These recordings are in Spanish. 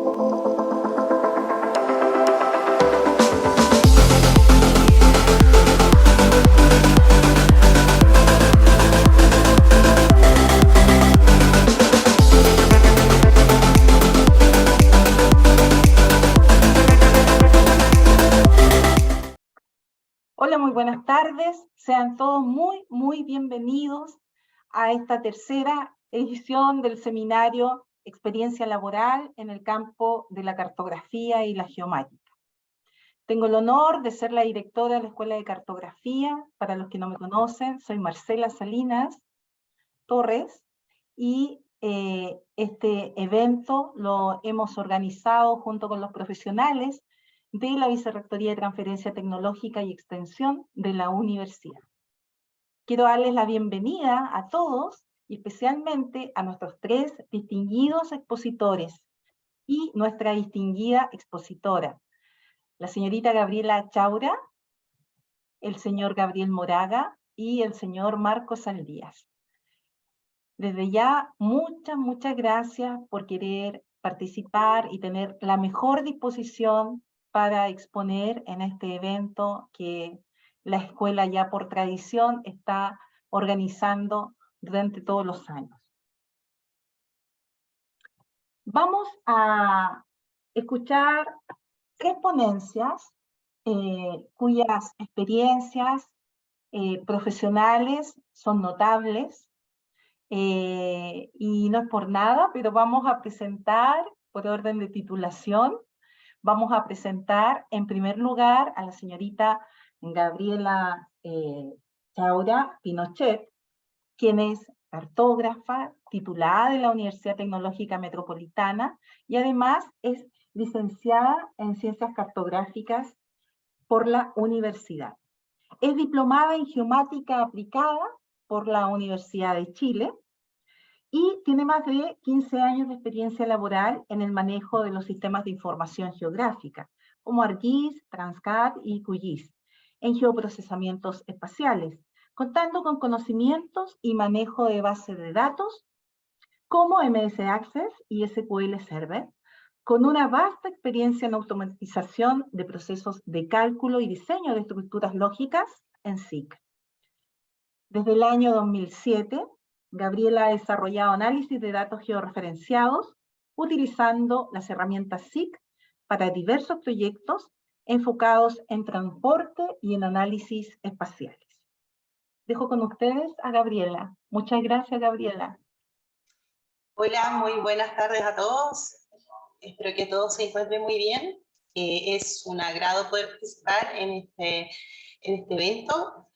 Hola, muy buenas tardes. Sean todos muy bienvenidos a esta tercera edición del seminario Experiencia Laboral en el campo de la cartografía y la geomática. Tengo el honor de ser la directora de la Escuela de Cartografía. Para los que no me conocen, soy Marcela Salinas Torres y este evento lo hemos organizado junto con los profesionales de la Vicerrectoría de Transferencia Tecnológica y Extensión de la universidad. Quiero darles la bienvenida a todos y especialmente a nuestros tres distinguidos expositores y nuestra distinguida expositora, la señorita Gabriela Chaura, el señor Gabriel Moraga y el señor Marcos Saldías. Desde ya, muchas gracias por querer participar y tener la mejor disposición para exponer en este evento que la escuela ya por tradición está organizando durante todos los años. Vamos a escuchar tres ponencias cuyas experiencias profesionales son notables. Y no es por nada, pero vamos a presentar, por orden de titulación, vamos a presentar en primer lugar a la señorita Gabriela Chaura Pinochet, quien es cartógrafa titulada de la Universidad Tecnológica Metropolitana y además es licenciada en Ciencias Cartográficas por la universidad. Es diplomada en Geomática Aplicada por la Universidad de Chile y tiene más de 15 años de experiencia laboral en el manejo de los sistemas de información geográfica, como ArcGIS, Transcat y QGIS, en geoprocesamientos espaciales, contando con conocimientos y manejo de bases de datos como MS Access y SQL Server, con una vasta experiencia en automatización de procesos de cálculo y diseño de estructuras lógicas en SIC. Desde el año 2007, Gabriela ha desarrollado análisis de datos georreferenciados utilizando las herramientas SIC para diversos proyectos enfocados en transporte y en análisis espaciales. Dejo con ustedes a Gabriela. Muchas gracias, Gabriela. Hola, muy buenas tardes a todos. Espero que todos se encuentren muy bien. Es un agrado poder participar en este evento.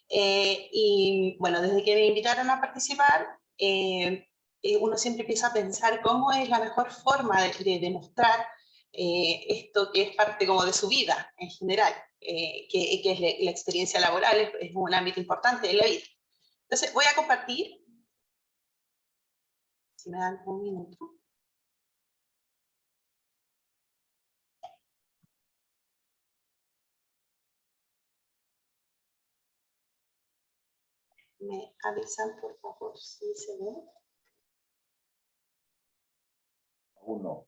Y bueno, desde que me invitaron a participar, uno siempre empieza a pensar cómo es la mejor forma de demostrar esto que es parte como de su vida en general, que es la experiencia laboral, es un ámbito importante de la vida. Entonces voy a compartir, si me dan un minuto. ¿Me avisan, por favor, si se ve? Uno.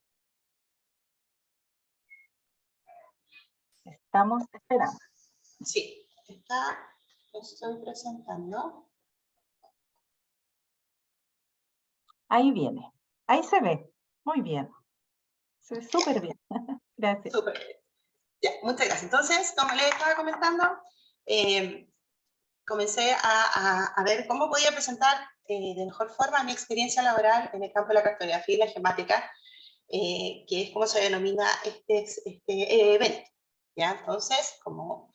Estamos esperando. Sí, estoy presentando. Ahí viene. Ahí se ve. Muy bien. Se ve súper bien. Gracias. Súper bien. Ya, muchas gracias. Entonces, como les estaba comentando, comencé a ver cómo podía presentar de mejor forma mi experiencia laboral en el campo de la cartografía y la geomática, que es como se denomina este evento. ¿Ya? Entonces, como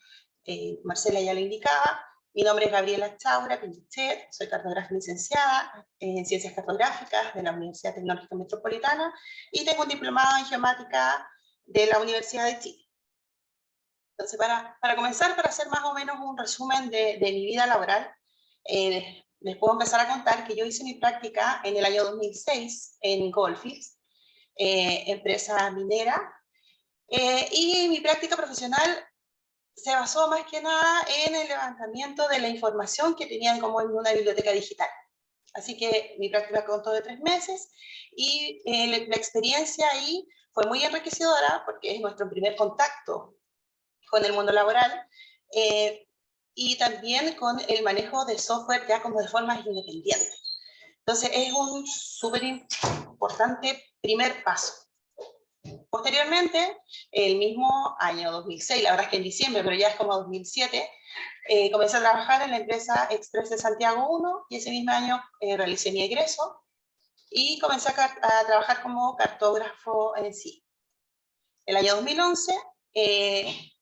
Marcela ya lo indicaba, mi nombre es Gabriela Chaura Pinochet, soy cartógrafa licenciada en Ciencias Cartográficas de la Universidad Tecnológica Metropolitana y tengo un diplomado en geomática de la Universidad de Chile. Entonces, para comenzar, para hacer más o menos un resumen de mi vida laboral, les puedo empezar a contar que yo hice mi práctica en el año 2006 en Goldfields, empresa minera, y mi práctica profesional se basó más que nada en el levantamiento de la información que tenían como en una biblioteca digital. Así que mi práctica contó de 3 meses y la experiencia ahí fue muy enriquecedora porque es nuestro primer contacto con el mundo laboral y también con el manejo de software ya como de forma independiente. Entonces es un súper importante primer paso. Posteriormente, el mismo año 2006, la verdad es que en diciembre, pero ya es como 2007, comencé a trabajar en la empresa Express de Santiago 1 y ese mismo año realicé mi egreso y comencé a trabajar como cartógrafo en sí. El año 2011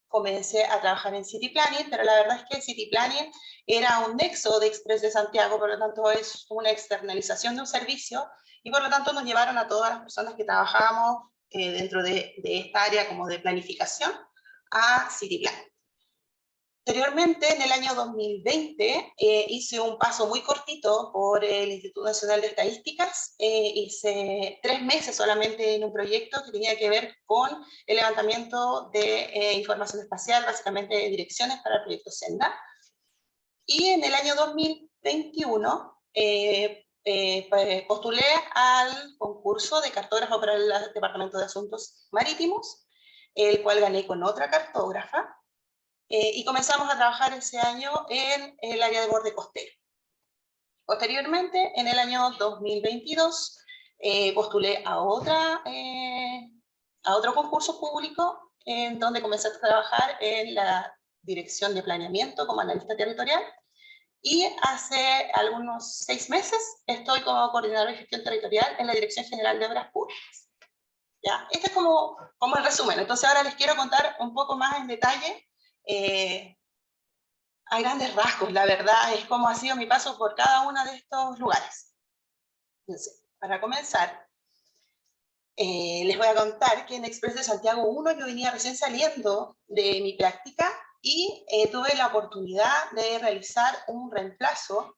comencé a trabajar en City Planning, pero la verdad es que City Planning era un nexo de Express de Santiago, por lo tanto es una externalización de un servicio y por lo tanto nos llevaron a todas las personas que trabajábamos dentro de esta área como de planificación a City Planning. Posteriormente, en el año 2020, hice un paso muy cortito por el Instituto Nacional de Estadísticas. Hice 3 meses solamente en un proyecto que tenía que ver con el levantamiento de información espacial, básicamente de direcciones para el proyecto Senda. Y en el año 2021 postulé al concurso de cartógrafo para el Departamento de Asuntos Marítimos, el cual gané con otra cartógrafa. Y comenzamos a trabajar ese año en el área de borde costero. Posteriormente, en el año 2022, postulé a otro concurso público en donde comencé a trabajar en la dirección de planeamiento como analista territorial y hace algunos 6 meses estoy como coordinador de gestión territorial en la Dirección General de Obras Públicas. ¿Ya? Este es como el resumen. Entonces ahora les quiero contar un poco más en detalle a grandes rasgos, la verdad, es como ha sido mi paso por cada uno de estos lugares. Entonces, para comenzar, les voy a contar que en Express de Santiago 1 yo venía recién saliendo de mi práctica y tuve la oportunidad de realizar un reemplazo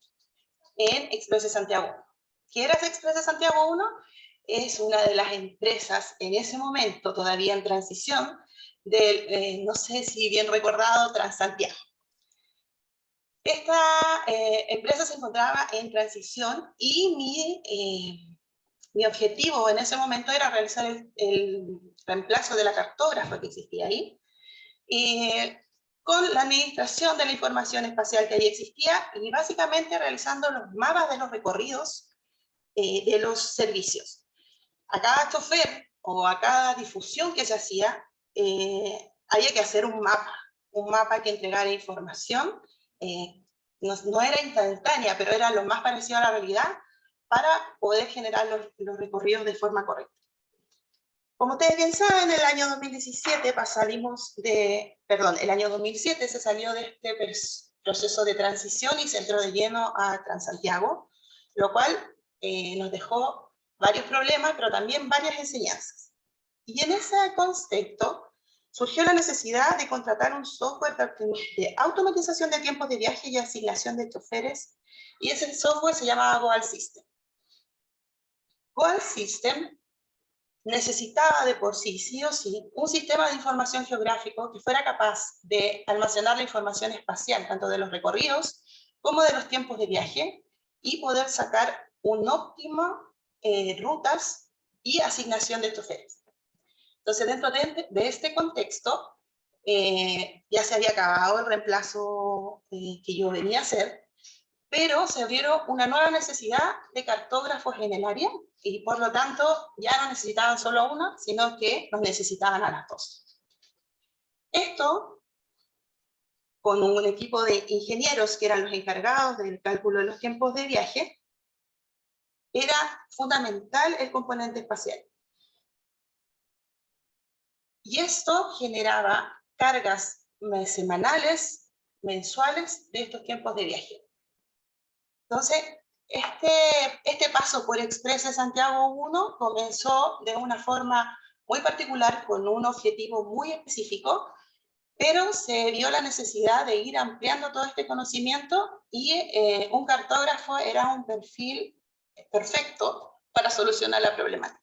en Express de Santiago 1. ¿Qué era Express de Santiago 1? Es una de las empresas en ese momento, todavía en transición, del, no sé si bien recordado, Transantiago. Esta empresa se encontraba en transición y mi objetivo en ese momento era realizar el reemplazo de la cartógrafa que existía ahí, con la administración de la información espacial que ahí existía y básicamente realizando los mapas de los recorridos de los servicios. A cada chofer o a cada difusión que se hacía, había que hacer un mapa que entregara información. No era instantánea, pero era lo más parecido a la realidad para poder generar los recorridos de forma correcta. Como ustedes bien saben, el año 2007 el año 2007 se salió de este proceso de transición y se entró de lleno a Transantiago, lo cual nos dejó varios problemas, pero también varias enseñanzas. Y en ese contexto surgió la necesidad de contratar un software de automatización de tiempos de viaje y asignación de choferes, y ese software se llamaba Goal System. Goal System necesitaba de por sí o sí, un sistema de información geográfico que fuera capaz de almacenar la información espacial, tanto de los recorridos como de los tiempos de viaje, y poder sacar un óptimo rutas y asignación de choferes. Entonces, dentro de este contexto, ya se había acabado el reemplazo que yo venía a hacer, pero se abrieron una nueva necesidad de cartógrafos en el área, y por lo tanto ya no necesitaban solo una, sino que nos necesitaban a las dos. Esto, con un equipo de ingenieros que eran los encargados del cálculo de los tiempos de viaje, era fundamental el componente espacial. Y esto generaba cargas semanales, mensuales de estos tiempos de viaje. Entonces, este paso por Express de Santiago 1 comenzó de una forma muy particular, con un objetivo muy específico, pero se vio la necesidad de ir ampliando todo este conocimiento y un cartógrafo era un perfil perfecto para solucionar la problemática.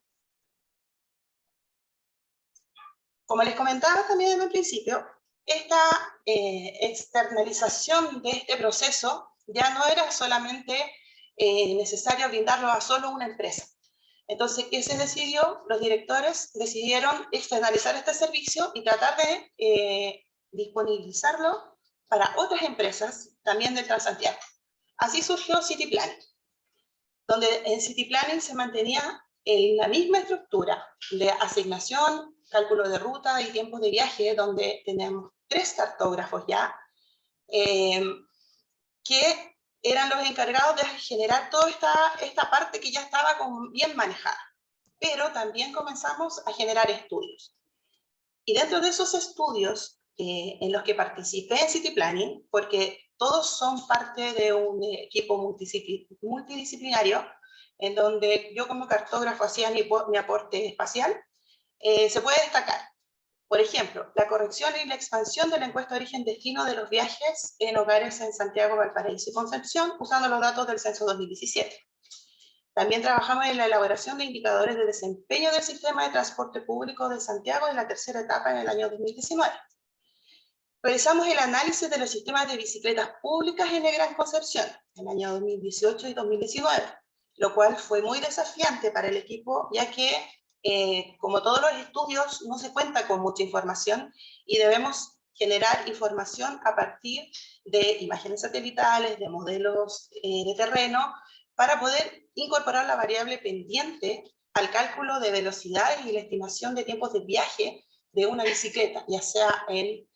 Como les comentaba también en un principio, esta externalización de este proceso ya no era solamente necesario brindarlo a solo una empresa. Entonces, ¿qué se decidió? Los directores decidieron externalizar este servicio y tratar de disponibilizarlo para otras empresas también del Transantiago. Así surgió City Planning, donde en City Planning se mantenía la misma estructura de asignación, cálculo de ruta y tiempos de viaje, donde tenemos 3 cartógrafos ya, que eran los encargados de generar toda esta parte que ya estaba bien manejada. Pero también comenzamos a generar estudios. Y dentro de esos estudios en los que participé en City Planning, porque todos son parte de un equipo multidisciplinario, en donde yo como cartógrafo hacía mi aporte espacial, se puede destacar, por ejemplo, la corrección y la expansión de la encuesta de origen-destino de los viajes en hogares en Santiago, Valparaíso y Concepción, usando los datos del censo 2017. También trabajamos en la elaboración de indicadores de desempeño del sistema de transporte público de Santiago en la tercera etapa en el año 2019. Realizamos el análisis de los sistemas de bicicletas públicas en el Gran Concepción en el año 2018 y 2019, lo cual fue muy desafiante para el equipo, ya que, como todos los estudios, no se cuenta con mucha información y debemos generar información a partir de imágenes satelitales, de modelos de terreno, para poder incorporar la variable pendiente al cálculo de velocidades y la estimación de tiempos de viaje de una bicicleta, ya sea en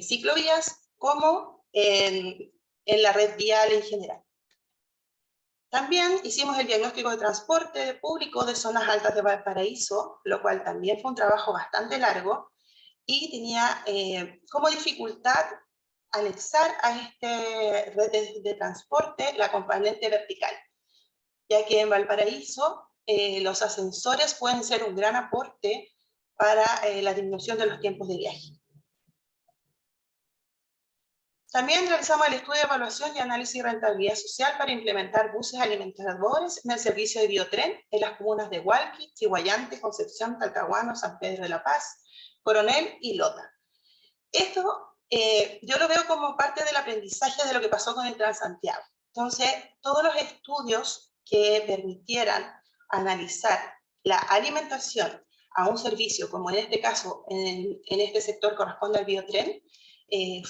ciclovías como en la red vial en general. También hicimos el diagnóstico de transporte público de zonas altas de Valparaíso, lo cual también fue un trabajo bastante largo y tenía como dificultad anexar a este red de transporte la componente vertical, ya que en Valparaíso los ascensores pueden ser un gran aporte para la disminución de los tiempos de viaje. También realizamos el estudio de evaluación y análisis de rentabilidad social para implementar buses alimentadores en el servicio de biotren en las comunas de Hualqui, Chihuayante, Concepción, Talcahuano, San Pedro de la Paz, Coronel y Lota. Esto yo lo veo como parte del aprendizaje de lo que pasó con el Transantiago. Entonces, todos los estudios que permitieran analizar la alimentación a un servicio, como en este caso, en este sector corresponde al biotren,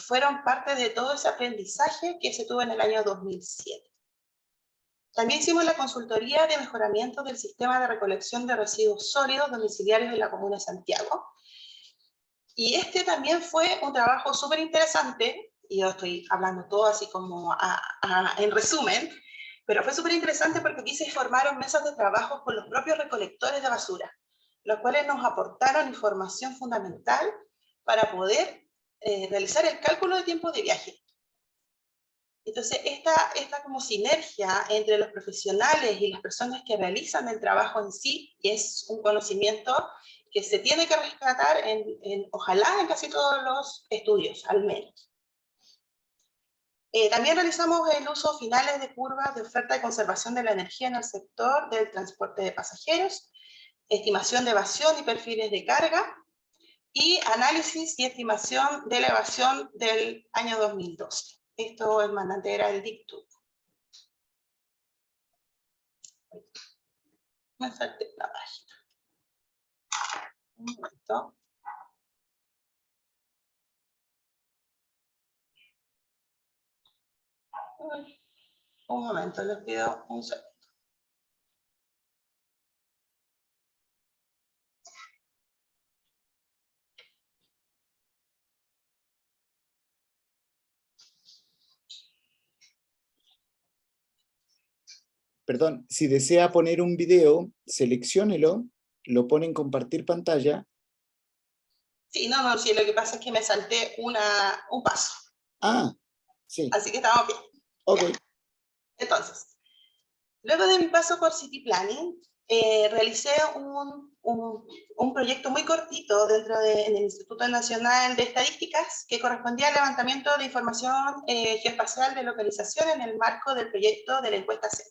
fueron parte de todo ese aprendizaje que se tuvo en el año 2007. También hicimos la consultoría de mejoramiento del sistema de recolección de residuos sólidos domiciliarios en la comuna de Santiago. Y este también fue un trabajo súper interesante, y yo estoy hablando todo así como en resumen, pero fue súper interesante porque aquí se formaron mesas de trabajo con los propios recolectores de basura, los cuales nos aportaron información fundamental para poder realizar el cálculo de tiempo de viaje. Entonces, esta como sinergia entre los profesionales y las personas que realizan el trabajo en sí es un conocimiento que se tiene que rescatar ojalá en casi todos los estudios, al menos. También realizamos el uso finales de curvas de oferta y conservación de la energía en el sector del transporte de pasajeros, estimación de evasión y perfiles de carga, y análisis y estimación de la evasión del año 2012. Esto el mandante era el DICTU. Me salté la página. Un momento. Un momento, les pido un segundo. Perdón, si desea poner un video, selecciónelo, lo pone en compartir pantalla. Sí, no, sí, lo que pasa es que me salté un paso. Ah, sí. Así que estamos bien. Ok. Ya. Entonces, luego de mi paso por City Planning, realicé un proyecto muy cortito dentro del Instituto Nacional de Estadísticas que correspondía al levantamiento de información geoespacial de localización en el marco del proyecto de la encuesta Z.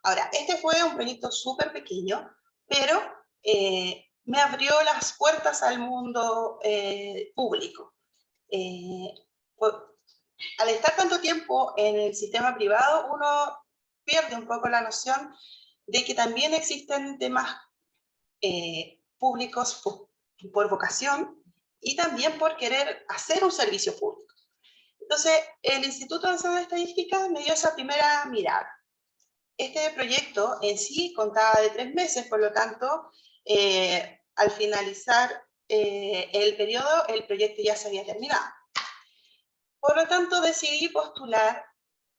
Ahora, este fue un proyecto súper pequeño, pero me abrió las puertas al mundo público. Al estar tanto tiempo en el sistema privado, uno pierde un poco la noción de que también existen temas públicos por vocación y también por querer hacer un servicio público. Entonces, el Instituto Nacional de Estadística me dio esa primera mirada. Este proyecto en sí contaba de 3 meses, por lo tanto, al finalizar el periodo, el proyecto ya se había terminado. Por lo tanto, decidí postular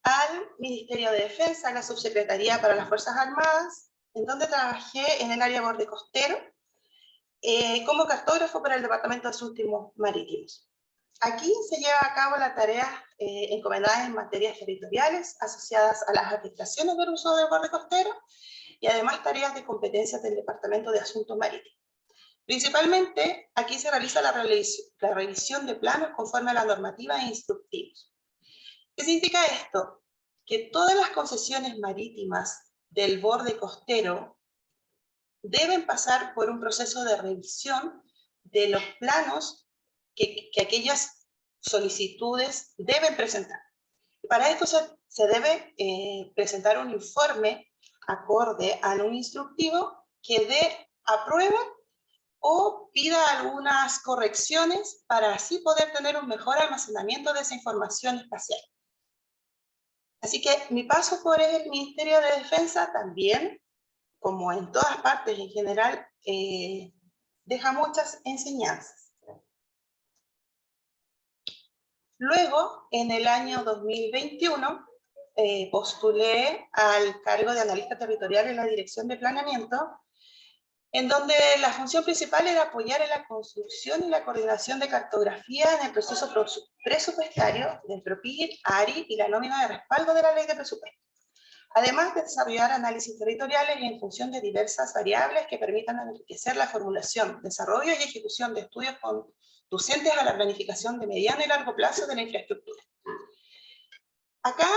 al Ministerio de Defensa, a la Subsecretaría para las Fuerzas Armadas, en donde trabajé en el área borde costero, como cartógrafo para el Departamento de Asuntos Marítimos. Aquí se lleva a cabo la tarea encomendadas en materias territoriales asociadas a las afectaciones del uso del borde costero y además tareas de competencias del Departamento de Asuntos Marítimos. Principalmente, aquí se realiza la revisión de planos conforme a la normativa e instructivos. ¿Qué significa esto? Que todas las concesiones marítimas del borde costero deben pasar por un proceso de revisión de los planos que aquellas solicitudes deben presentar. Para esto se debe presentar un informe acorde a un instructivo que dé aprueba o pida algunas correcciones para así poder tener un mejor almacenamiento de esa información espacial. Así que mi paso por el Ministerio de Defensa también, como en todas partes en general, deja muchas enseñanzas. Luego, en el año 2021, postulé al cargo de analista territorial en la Dirección de Planeamiento, en donde la función principal era apoyar en la construcción y la coordinación de cartografía en el proceso presupuestario del PROPIR, ARI y la nómina de respaldo de la Ley de Presupuesto. Además de desarrollar análisis territoriales en función de diversas variables que permitan enriquecer la formulación, desarrollo y ejecución de estudios conducentes a la planificación de mediano y largo plazo de la infraestructura. Acá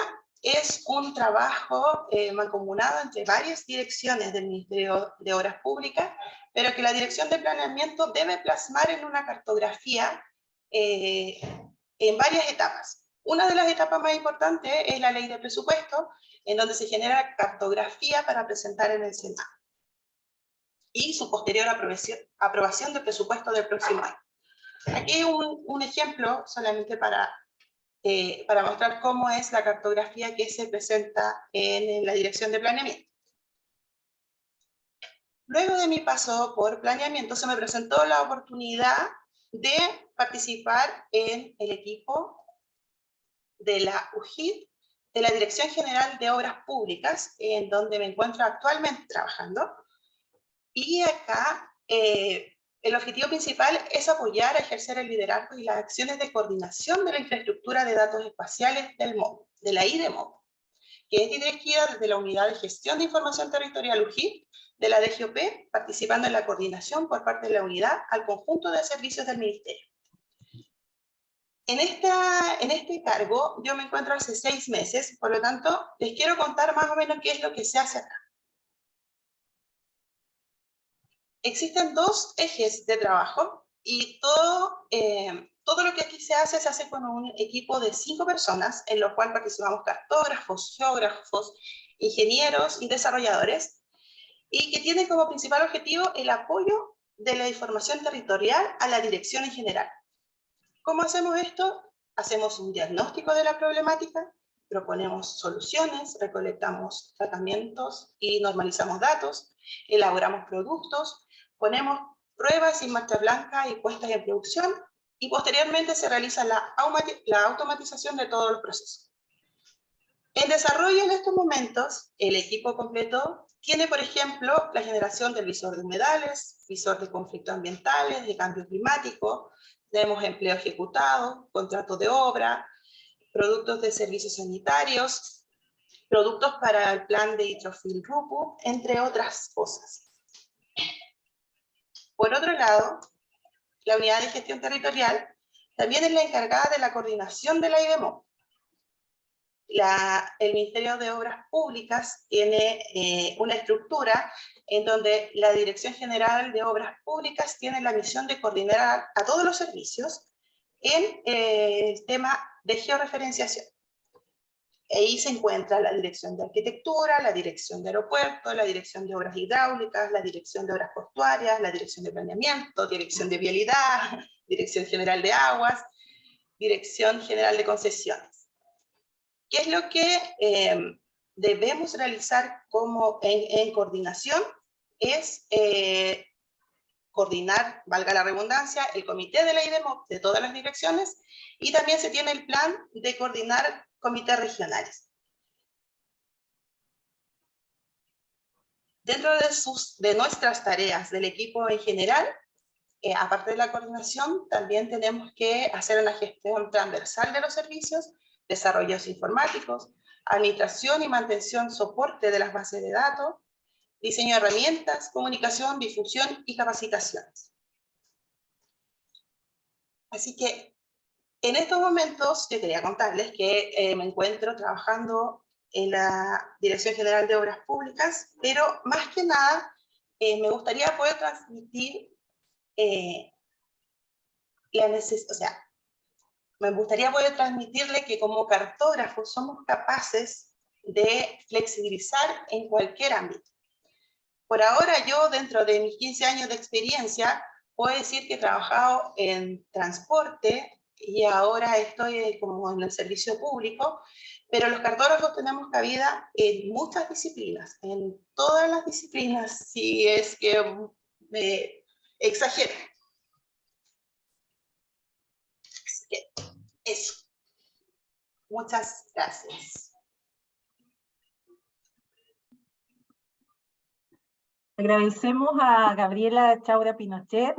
es un trabajo mancomunado entre varias direcciones del Ministerio de Obras Públicas, pero que la Dirección de Planeamiento debe plasmar en una cartografía en varias etapas. Una de las etapas más importantes es la ley de presupuesto, en donde se genera cartografía para presentar en el Senado, y su posterior aprobación del presupuesto del próximo año. Aquí un ejemplo solamente para mostrar cómo es la cartografía que se presenta en la Dirección de Planeamiento. Luego de mi paso por planeamiento, se me presentó la oportunidad de participar en el equipo de la UJID, de la Dirección General de Obras Públicas, en donde me encuentro actualmente trabajando. Y acá el objetivo principal es apoyar a ejercer el liderazgo y las acciones de coordinación de la infraestructura de datos espaciales del MOB, de la IDEMOB, que es dirigida desde la Unidad de Gestión de Información Territorial UJID de la DGOP, participando en la coordinación por parte de la unidad al conjunto de servicios del Ministerio. En este cargo yo me encuentro hace 6 meses, por lo tanto les quiero contar más o menos qué es lo que se hace acá. Existen 2 ejes de trabajo y todo lo que aquí se hace con un equipo de 5 personas, en lo cual participamos cartógrafos, geógrafos, ingenieros y desarrolladores, y que tiene como principal objetivo el apoyo de la información territorial a la dirección en general. ¿Cómo hacemos esto? Hacemos un diagnóstico de la problemática, proponemos soluciones, recolectamos tratamientos y normalizamos datos, elaboramos productos, ponemos pruebas en marcha blanca y puestas en producción, y posteriormente se realiza la automatización de todos los procesos. En desarrollo en estos momentos, el equipo completo tiene, por ejemplo, la generación del visor de humedales, visor de conflictos ambientales, de cambio climático, tenemos empleo ejecutado, contratos de obra, productos de servicios sanitarios, productos para el plan de Itrofil Rupu, entre otras cosas. Por otro lado, la Unidad de Gestión Territorial también es la encargada de la coordinación de la IDEMOB. El Ministerio de Obras Públicas tiene una estructura en donde la Dirección General de Obras Públicas tiene la misión de coordinar a todos los servicios en el tema de georreferenciación. Ahí se encuentra la Dirección de Arquitectura, la Dirección de Aeropuertos, la Dirección de Obras Hidráulicas, la Dirección de Obras Portuarias, la Dirección de Planeamiento, Dirección de Vialidad, Dirección General de Aguas, Dirección General de Concesiones. ¿Qué es lo que debemos realizar en coordinación? Es coordinar, valga la redundancia, el comité de la IDEMOP de todas las direcciones, y también se tiene el plan de coordinar comités regionales. Dentro de nuestras tareas del equipo en general, aparte de la coordinación, también tenemos que hacer una gestión transversal de los servicios, desarrollos informáticos, administración y mantención, soporte de las bases de datos, diseño de herramientas, comunicación, difusión y capacitaciones. Así que en estos momentos yo quería contarles que me encuentro trabajando en la Dirección General de Obras Públicas, pero más que nada me gustaría poder transmitir me gustaría poder transmitirle que como cartógrafos somos capaces de flexibilizar en cualquier ámbito. Por ahora yo, dentro de mis 15 años de experiencia, puedo decir que he trabajado en transporte y ahora estoy como en el servicio público, pero los cartógrafos tenemos cabida en muchas disciplinas, en todas las disciplinas, si es que me exagero. Así que eso. Muchas gracias. Agradecemos a Gabriela Chaura Pinochet.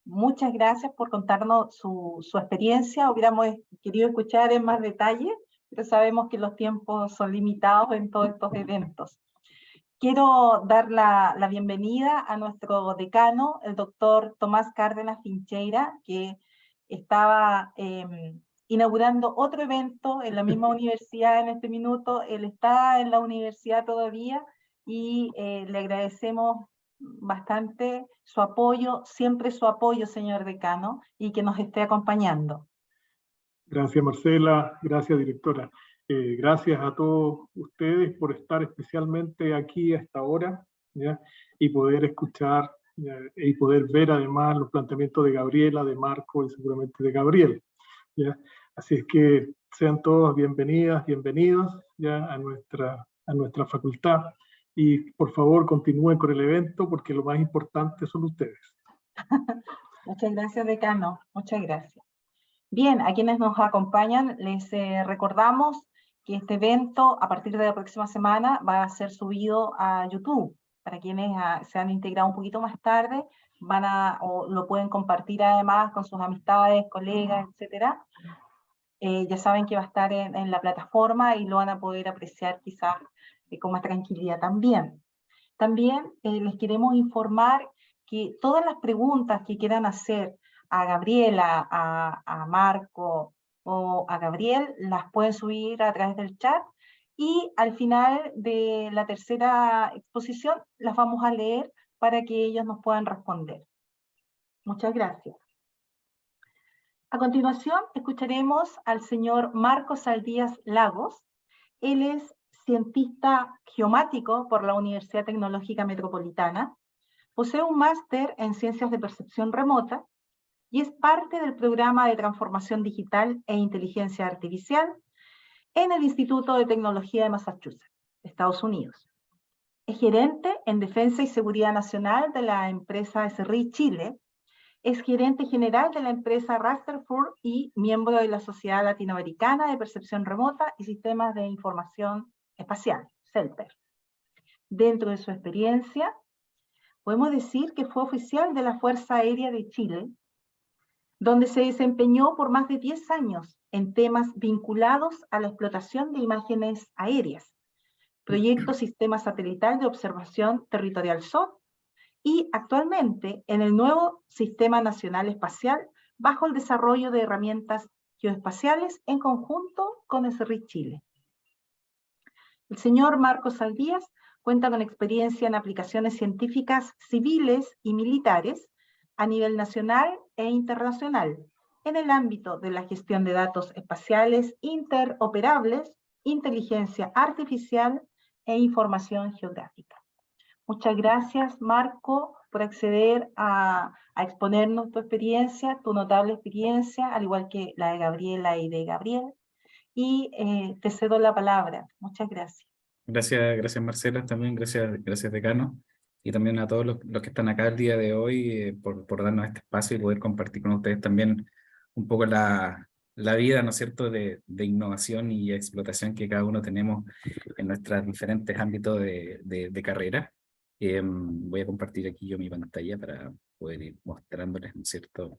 Muchas gracias por contarnos su experiencia. Hubiéramos querido escuchar en más detalle, pero sabemos que los tiempos son limitados en todos estos eventos. Quiero dar la bienvenida a nuestro decano, el doctor Tomás Cárdenas Fincheira, que estaba inaugurando otro evento en la misma universidad en este minuto. Él está en la universidad todavía, y le agradecemos bastante su apoyo, siempre su apoyo, señor decano, y que nos esté acompañando. Gracias, Marcela. Gracias, directora. Gracias a todos ustedes por estar especialmente aquí a esta hora, ¿ya? Y poder escuchar y poder ver además los planteamientos de Gabriela, de Marco y seguramente de Gabriel, ¿ya? Así es que sean todos bienvenidas, bienvenidos ya a nuestra facultad. Y por favor continúen con el evento porque lo más importante son ustedes. Muchas gracias, decano. Muchas gracias. Bien, a quienes nos acompañan les recordamos que este evento a partir de la próxima semana va a ser subido a YouTube. Para quienes se han integrado un poquito más tarde, o lo pueden compartir además con sus amistades, colegas, etcétera. Ya saben que va a estar en la plataforma y lo van a poder apreciar quizás con más tranquilidad también. También les queremos informar que todas las preguntas que quieran hacer a Gabriela, a Marco o a Gabriel, las pueden subir a través del chat, y al final de la tercera exposición las vamos a leer para que ellos nos puedan responder. Muchas gracias. A continuación escucharemos al señor Marco Saldías Lagos. Él es cientista geomático por la Universidad Tecnológica Metropolitana, posee un máster en Ciencias de Percepción Remota y es parte del programa de Transformación Digital e Inteligencia Artificial en el Instituto de Tecnología de Massachusetts, Estados Unidos. Es gerente en Defensa y Seguridad Nacional de la empresa SRI Chile, es gerente general de la empresa Rutherford y miembro de la Sociedad Latinoamericana de Percepción Remota y Sistemas de Información Espacial, CELPER. Dentro de su experiencia, podemos decir que fue oficial de la Fuerza Aérea de Chile, donde se desempeñó por más de 10 años en temas vinculados a la explotación de imágenes aéreas, proyecto Sistema Satelital de Observación Territorial SOT, y actualmente en el nuevo Sistema Nacional Espacial bajo el desarrollo de herramientas geoespaciales en conjunto con SRI Chile. El señor Marco Saldías cuenta con experiencia en aplicaciones científicas civiles y militares a nivel nacional e internacional en el ámbito de la gestión de datos espaciales interoperables, inteligencia artificial e información geográfica. Muchas gracias, Marco, por acceder a exponernos tu experiencia, tu notable experiencia, al igual que la de Gabriela y de Gabriel. Y te cedo la palabra. Muchas gracias. Gracias Marcela, también gracias Decano, y también a todos los que están acá el día de hoy por darnos este espacio y poder compartir con ustedes también un poco la vida, ¿no es cierto?, de innovación y explotación que cada uno tenemos en nuestros diferentes ámbitos de carrera. Voy a compartir aquí yo mi pantalla para poder ir mostrándoles, ¿no es cierto?,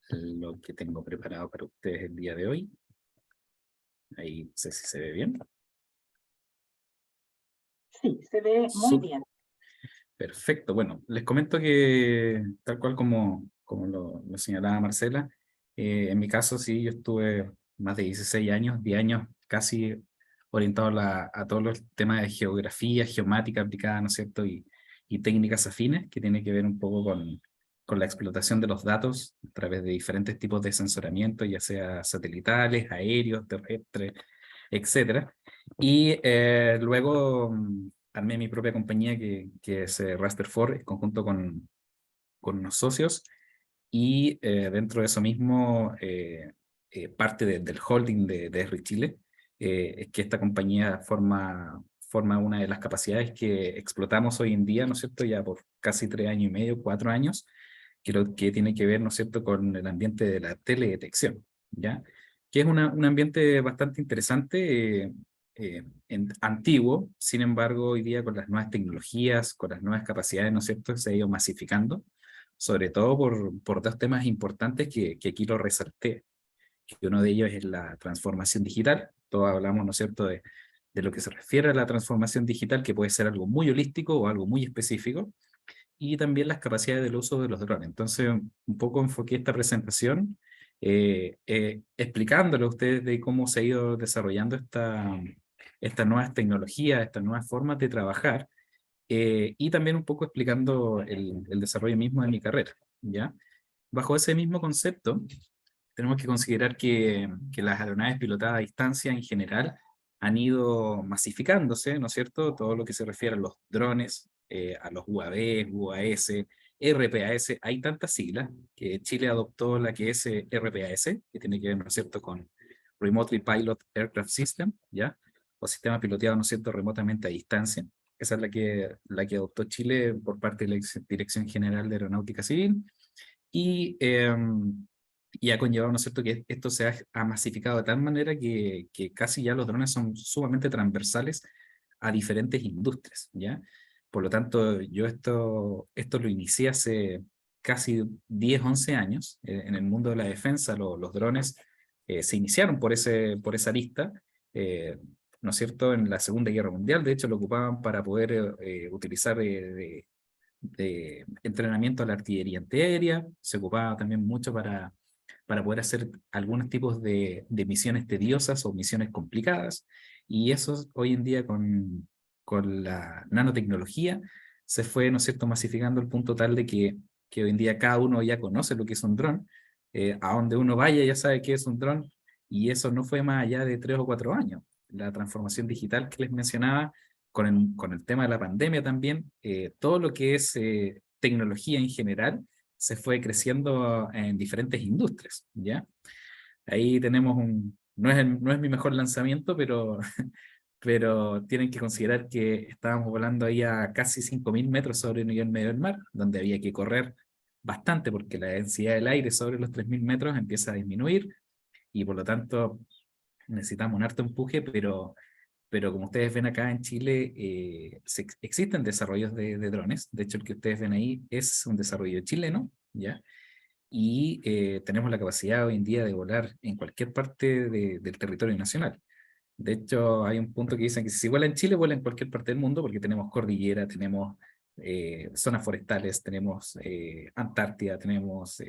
lo que tengo preparado para ustedes el día de hoy. Ahí no sé si se ve bien. Sí, se ve muy bien. Perfecto. Bueno, les comento que tal cual como lo señalaba Marcela, en mi caso sí, yo estuve más de 16 años, 10 años casi orientado a todos los temas de geografía, geomática aplicada, ¿no es cierto? Y técnicas afines, que tiene que ver un poco con la explotación de los datos a través de diferentes tipos de sensoramiento, ya sea satelitales, aéreos, terrestres, etcétera. Y luego armé mi propia compañía que es Raster4, en conjunto con unos socios, y dentro de eso mismo parte del holding de RI Chile, es que esta compañía forma una de las capacidades que explotamos hoy en día, ¿no es cierto?, ya por casi 3 años y medio, 4 años, que tiene que ver, ¿no es cierto?, con el ambiente de la teledetección, ¿ya? Que es un ambiente bastante interesante, antiguo, sin embargo, hoy día con las nuevas tecnologías, con las nuevas capacidades, ¿no es cierto?, se ha ido masificando, sobre todo por dos temas importantes que aquí lo resalté, que uno de ellos es la transformación digital. Todos hablamos, ¿no es cierto?, de lo que se refiere a la transformación digital, que puede ser algo muy holístico o algo muy específico, y también las capacidades del uso de los drones. Entonces, un poco enfoqué esta presentación explicándole a ustedes de cómo se ha ido desarrollando estas nuevas tecnologías, estas nuevas formas de trabajar, y también un poco explicando el desarrollo mismo de mi carrera, ¿ya? Bajo ese mismo concepto, tenemos que considerar que las aeronaves pilotadas a distancia en general han ido masificándose, ¿no es cierto? Todo lo que se refiere a los drones, a los UAV, UAS, RPAS, hay tantas siglas que Chile adoptó la que es RPAS, que tiene que ver, ¿no es cierto?, con Remotely Pilot Aircraft System, ¿ya? O sistema piloteado, ¿no es cierto?, remotamente a distancia. Esa es la que adoptó Chile por parte de la Dirección General de Aeronáutica Civil, y ha conllevado, ¿no es cierto?, que esto ha masificado de tal manera que casi ya los drones son sumamente transversales a diferentes industrias, ¿ya? Por lo tanto, yo esto lo inicié hace casi 10, 11 años. En el mundo de la defensa, los drones se iniciaron por esa lista, ¿no es cierto?, en la Segunda Guerra Mundial. De hecho, lo ocupaban para poder utilizar de entrenamiento a la artillería antiaérea. Se ocupaba también mucho para poder hacer algunos tipos de misiones tediosas o misiones complicadas, y eso hoy en día con la nanotecnología se fue, ¿no es cierto?, masificando al punto tal de que hoy en día cada uno ya conoce lo que es un dron, a donde uno vaya ya sabe qué es un dron, y eso no fue más allá de 3 o 4 años. La transformación digital que les mencionaba, con el tema de la pandemia también, todo lo que es tecnología en general, se fue creciendo en diferentes industrias, ¿ya? Ahí tenemos no es mi mejor lanzamiento, pero, pero tienen que considerar que estábamos volando ahí a casi 5.000 metros sobre el nivel medio del mar, donde había que correr bastante porque la densidad del aire sobre los 3.000 metros empieza a disminuir, y por lo tanto necesitamos un harto empuje, pero como ustedes ven acá en Chile, existen desarrollos de drones. De hecho, el que ustedes ven ahí es un desarrollo chileno, ¿ya? Y tenemos la capacidad hoy en día de volar en cualquier parte del territorio nacional. De hecho, hay un punto que dicen que si vuela en Chile, vuela en cualquier parte del mundo, porque tenemos cordillera, tenemos zonas forestales, tenemos Antártida, tenemos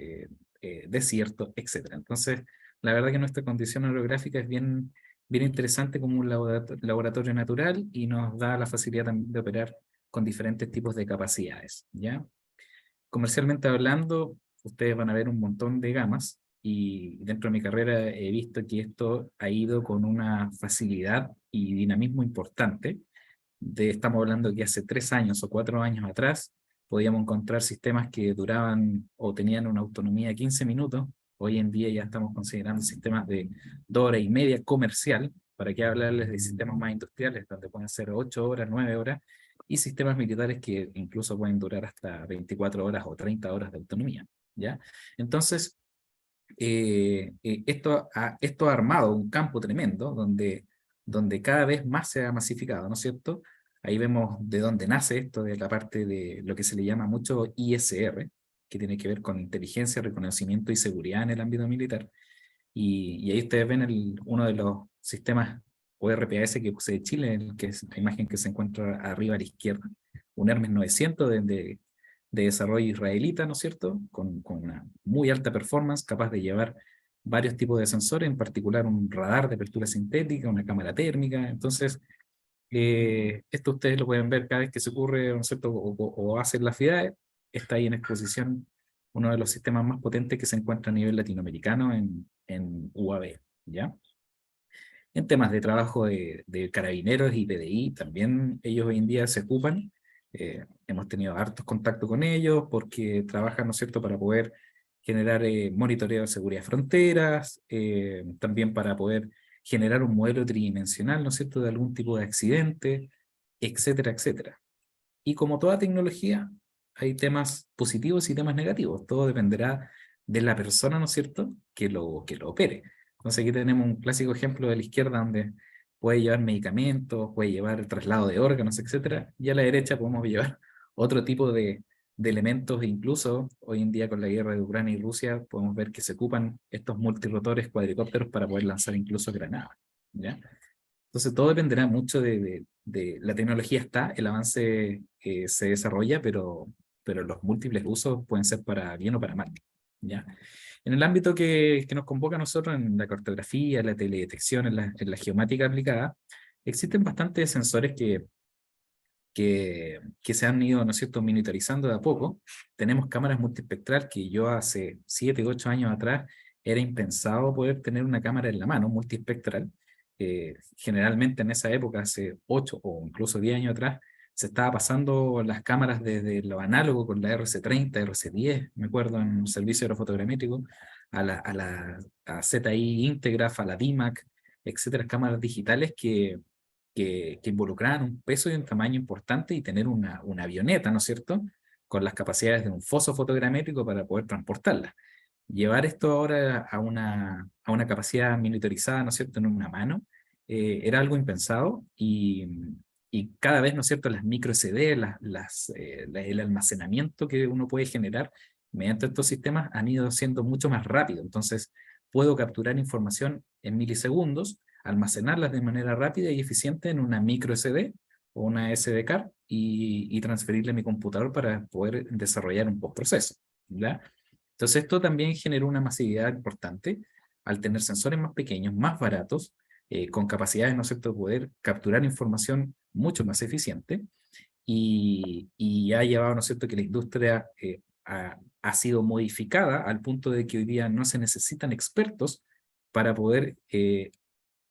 desierto, etc. Entonces, la verdad que nuestra condición orográfica es bien interesante como un laboratorio natural, y nos da la facilidad también de operar con diferentes tipos de capacidades, ¿ya? Comercialmente hablando, ustedes van a ver un montón de gamas. y dentro de mi carrera he visto que esto ha ido con una facilidad y dinamismo importante. Estamos hablando que hace 3 años o 4 años atrás podíamos encontrar sistemas que duraban o tenían una autonomía de 15 minutos. Hoy en día ya estamos considerando sistemas de 2 horas y media comercial, para qué hablarles de sistemas más industriales, donde pueden ser 8 horas, 9 horas, y sistemas militares que incluso pueden durar hasta 24 horas o 30 horas de autonomía, ¿ya? Entonces, esto ha armado un campo tremendo donde cada vez más se ha masificado, ¿no es cierto? Ahí vemos de dónde nace esto, de la parte de lo que se le llama mucho ISR, que tiene que ver con inteligencia, reconocimiento y seguridad en el ámbito militar. Y ahí ustedes ven uno de los sistemas ORPAS que posee Chile, que es la imagen que se encuentra arriba a la izquierda. Un Hermes 900 de desarrollo israelita, ¿no es cierto? Con una muy alta performance, capaz de llevar varios tipos de sensores, en particular un radar de apertura sintética, una cámara térmica. Entonces, esto ustedes lo pueden ver cada vez que se ocurre, ¿no es cierto? O hacen la FIDAE. Está ahí en exposición uno de los sistemas más potentes que se encuentra a nivel latinoamericano en UAV, ¿ya? En temas de trabajo de carabineros y PDI, también ellos hoy en día se ocupan. Hemos tenido hartos contactos con ellos porque trabajan, ¿no es cierto?, para poder generar monitoreo de seguridad de fronteras, también para poder generar un modelo tridimensional, ¿no es cierto?, de algún tipo de accidente, etcétera, etcétera. Y como toda tecnología, hay temas positivos y temas negativos. Todo dependerá de la persona, ¿no es cierto?, que lo opere. Entonces aquí tenemos un clásico ejemplo de la izquierda donde puede llevar medicamentos, puede llevar el traslado de órganos, etcétera. Y a la derecha podemos llevar otro tipo de elementos, incluso hoy en día con la guerra de Ucrania y Rusia, podemos ver que se ocupan estos multirotores cuadricópteros para poder lanzar incluso granadas, ¿ya? Entonces todo dependerá mucho de la tecnología está, el avance se desarrolla, pero los múltiples usos pueden ser para bien o para mal, ¿ya? En el ámbito que nos convoca a nosotros, en la cartografía, la teledetección, en la geomática aplicada, existen bastantes sensores que se han ido, ¿no es cierto?, miniaturizando de a poco. Tenemos cámaras multiespectral que yo hace 7 u 8 años atrás era impensado poder tener una cámara en la mano multiespectral. Generalmente en esa época, hace 8 o incluso 10 años atrás, se estaba pasando las cámaras desde lo análogo con la RC30, RC10, me acuerdo, en un servicio aerofotogramétrico, a ZI Integraph, a la DIMAC, etcétera, cámaras digitales que involucraban un peso y un tamaño importante y tener una avioneta, ¿no es cierto?, con las capacidades de un foso fotogramétrico para poder transportarla. Llevar esto ahora a una capacidad miniaturizada, ¿no es cierto?, en una mano, era algo impensado y cada vez, ¿no es cierto?, las micro SD, el almacenamiento que uno puede generar mediante estos sistemas han ido siendo mucho más rápido. Entonces, puedo capturar información en milisegundos, almacenarlas de manera rápida y eficiente en una micro SD o una SD card y transferirle a mi computador para poder desarrollar un postproceso, ¿ya? Entonces esto también generó una masividad importante al tener sensores más pequeños, más baratos, con capacidades, ¿no es cierto?, de poder capturar información mucho más eficiente y ha llevado, ¿no es cierto?, que la industria ha sido modificada al punto de que hoy día no se necesitan expertos para poder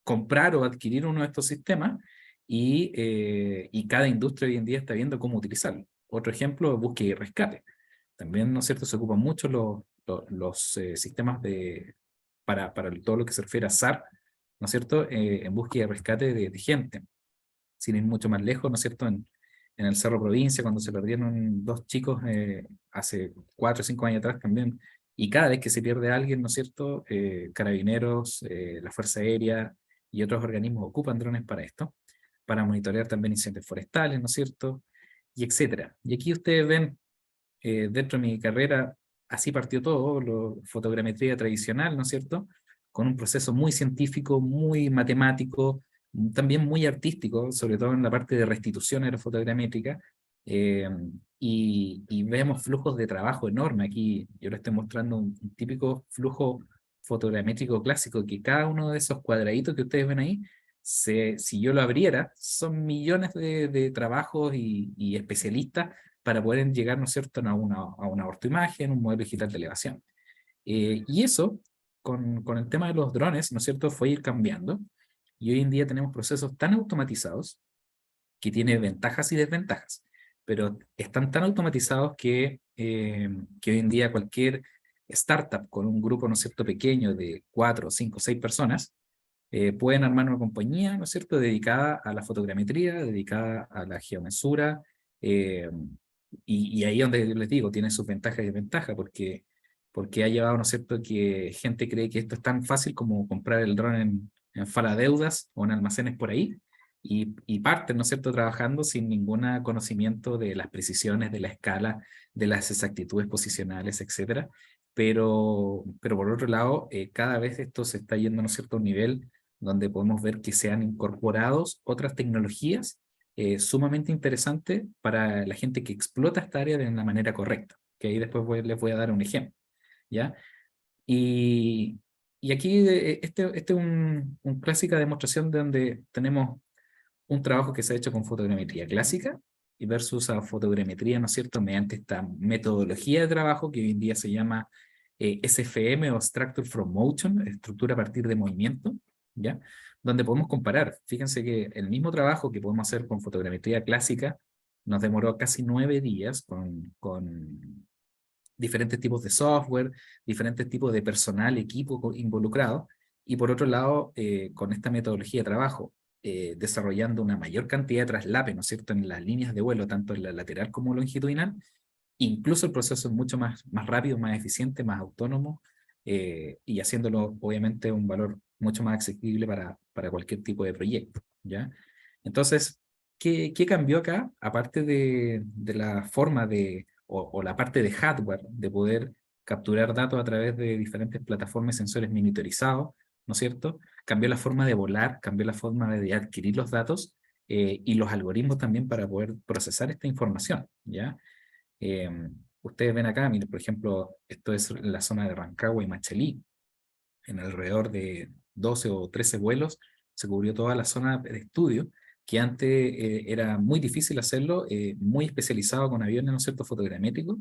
comprar o adquirir uno de estos sistemas y cada industria hoy en día está viendo cómo utilizarlo. Otro ejemplo, búsqueda y rescate. También, ¿no es cierto?, se ocupan mucho los sistemas para todo lo que se refiere a SAR, ¿no es cierto?, en búsqueda y rescate de gente. Sin ir mucho más lejos, ¿no es cierto?, en el Cerro Provincia, cuando se perdieron 2 chicos hace 4 o 5 años atrás también, y cada vez que se pierde alguien, ¿no es cierto?, Carabineros, la Fuerza Aérea y otros organismos ocupan drones para esto, para monitorear también incendios forestales, ¿no es cierto?, y etcétera. Y aquí ustedes ven, dentro de mi carrera, así partió todo, fotogrametría tradicional, ¿no es cierto?, con un proceso muy científico, muy matemático, también muy artístico, sobre todo en la parte de restitución aerofotogramétrica, y vemos flujos de trabajo enormes. Aquí yo les estoy mostrando un típico flujo fotogramétrico clásico, que cada uno de esos cuadraditos que ustedes ven ahí, si yo lo abriera, son millones de trabajos y especialistas para poder llegar, ¿no es cierto?, a una ortoimagen, un modelo digital de elevación. Y eso con el tema de los drones, ¿no es cierto?, fue ir cambiando, y hoy en día tenemos procesos tan automatizados que tiene ventajas y desventajas, pero están tan automatizados que hoy en día cualquier startup con un grupo, ¿no es cierto?, pequeño de 4, 5, 6 personas, pueden armar una compañía, ¿no es cierto?, dedicada a la fotogrametría, dedicada a la geomesura, y ahí donde les digo, tiene sus ventajas y desventajas, porque ha llevado, ¿no es cierto?, que gente cree que esto es tan fácil como comprar el dron en Faladeudas o en almacenes por ahí, y parten, ¿no es cierto?, trabajando sin ningún conocimiento de las precisiones, de la escala, de las exactitudes posicionales, etcétera. Pero por otro lado, cada vez esto se está yendo, ¿no es cierto?, a un nivel donde podemos ver que se han incorporado otras tecnologías sumamente interesantes para la gente que explota esta área de una manera correcta, que ahí después les voy a dar un ejemplo, ¿ya? Y aquí este es un clásica demostración de donde tenemos un trabajo que se ha hecho con fotogrametría clásica y versus a fotogrametría, ¿no es cierto?, mediante esta metodología de trabajo que hoy en día se llama SFM o Structure from Motion, estructura a partir de movimiento, ¿ya? Donde podemos comparar. Fíjense que el mismo trabajo que podemos hacer con fotogrametría clásica nos demoró casi 9 días con diferentes tipos de software, diferentes tipos de personal, equipo involucrado, y por otro lado, con esta metodología de trabajo, desarrollando una mayor cantidad de traslape, ¿no es cierto?, en las líneas de vuelo, tanto en la lateral como longitudinal, incluso el proceso es mucho más rápido, más eficiente, más autónomo, y haciéndolo obviamente un valor mucho más accesible para cualquier tipo de proyecto, ¿ya? Entonces, ¿qué cambió acá? Aparte de la forma o la parte de hardware de poder capturar datos a través de diferentes plataformas y sensores monitorizados, ¿no es cierto? Cambió la forma de volar, cambió la forma de adquirir los datos y los algoritmos también para poder procesar esta información, ¿ya? Ustedes ven acá, miren, por ejemplo, esto es la zona de Rancagua y Machelí. En alrededor de 12 o 13 vuelos se cubrió toda la zona de estudio, que antes era muy difícil hacerlo, muy especializado con aviones, ¿no es cierto?, fotogramétricos,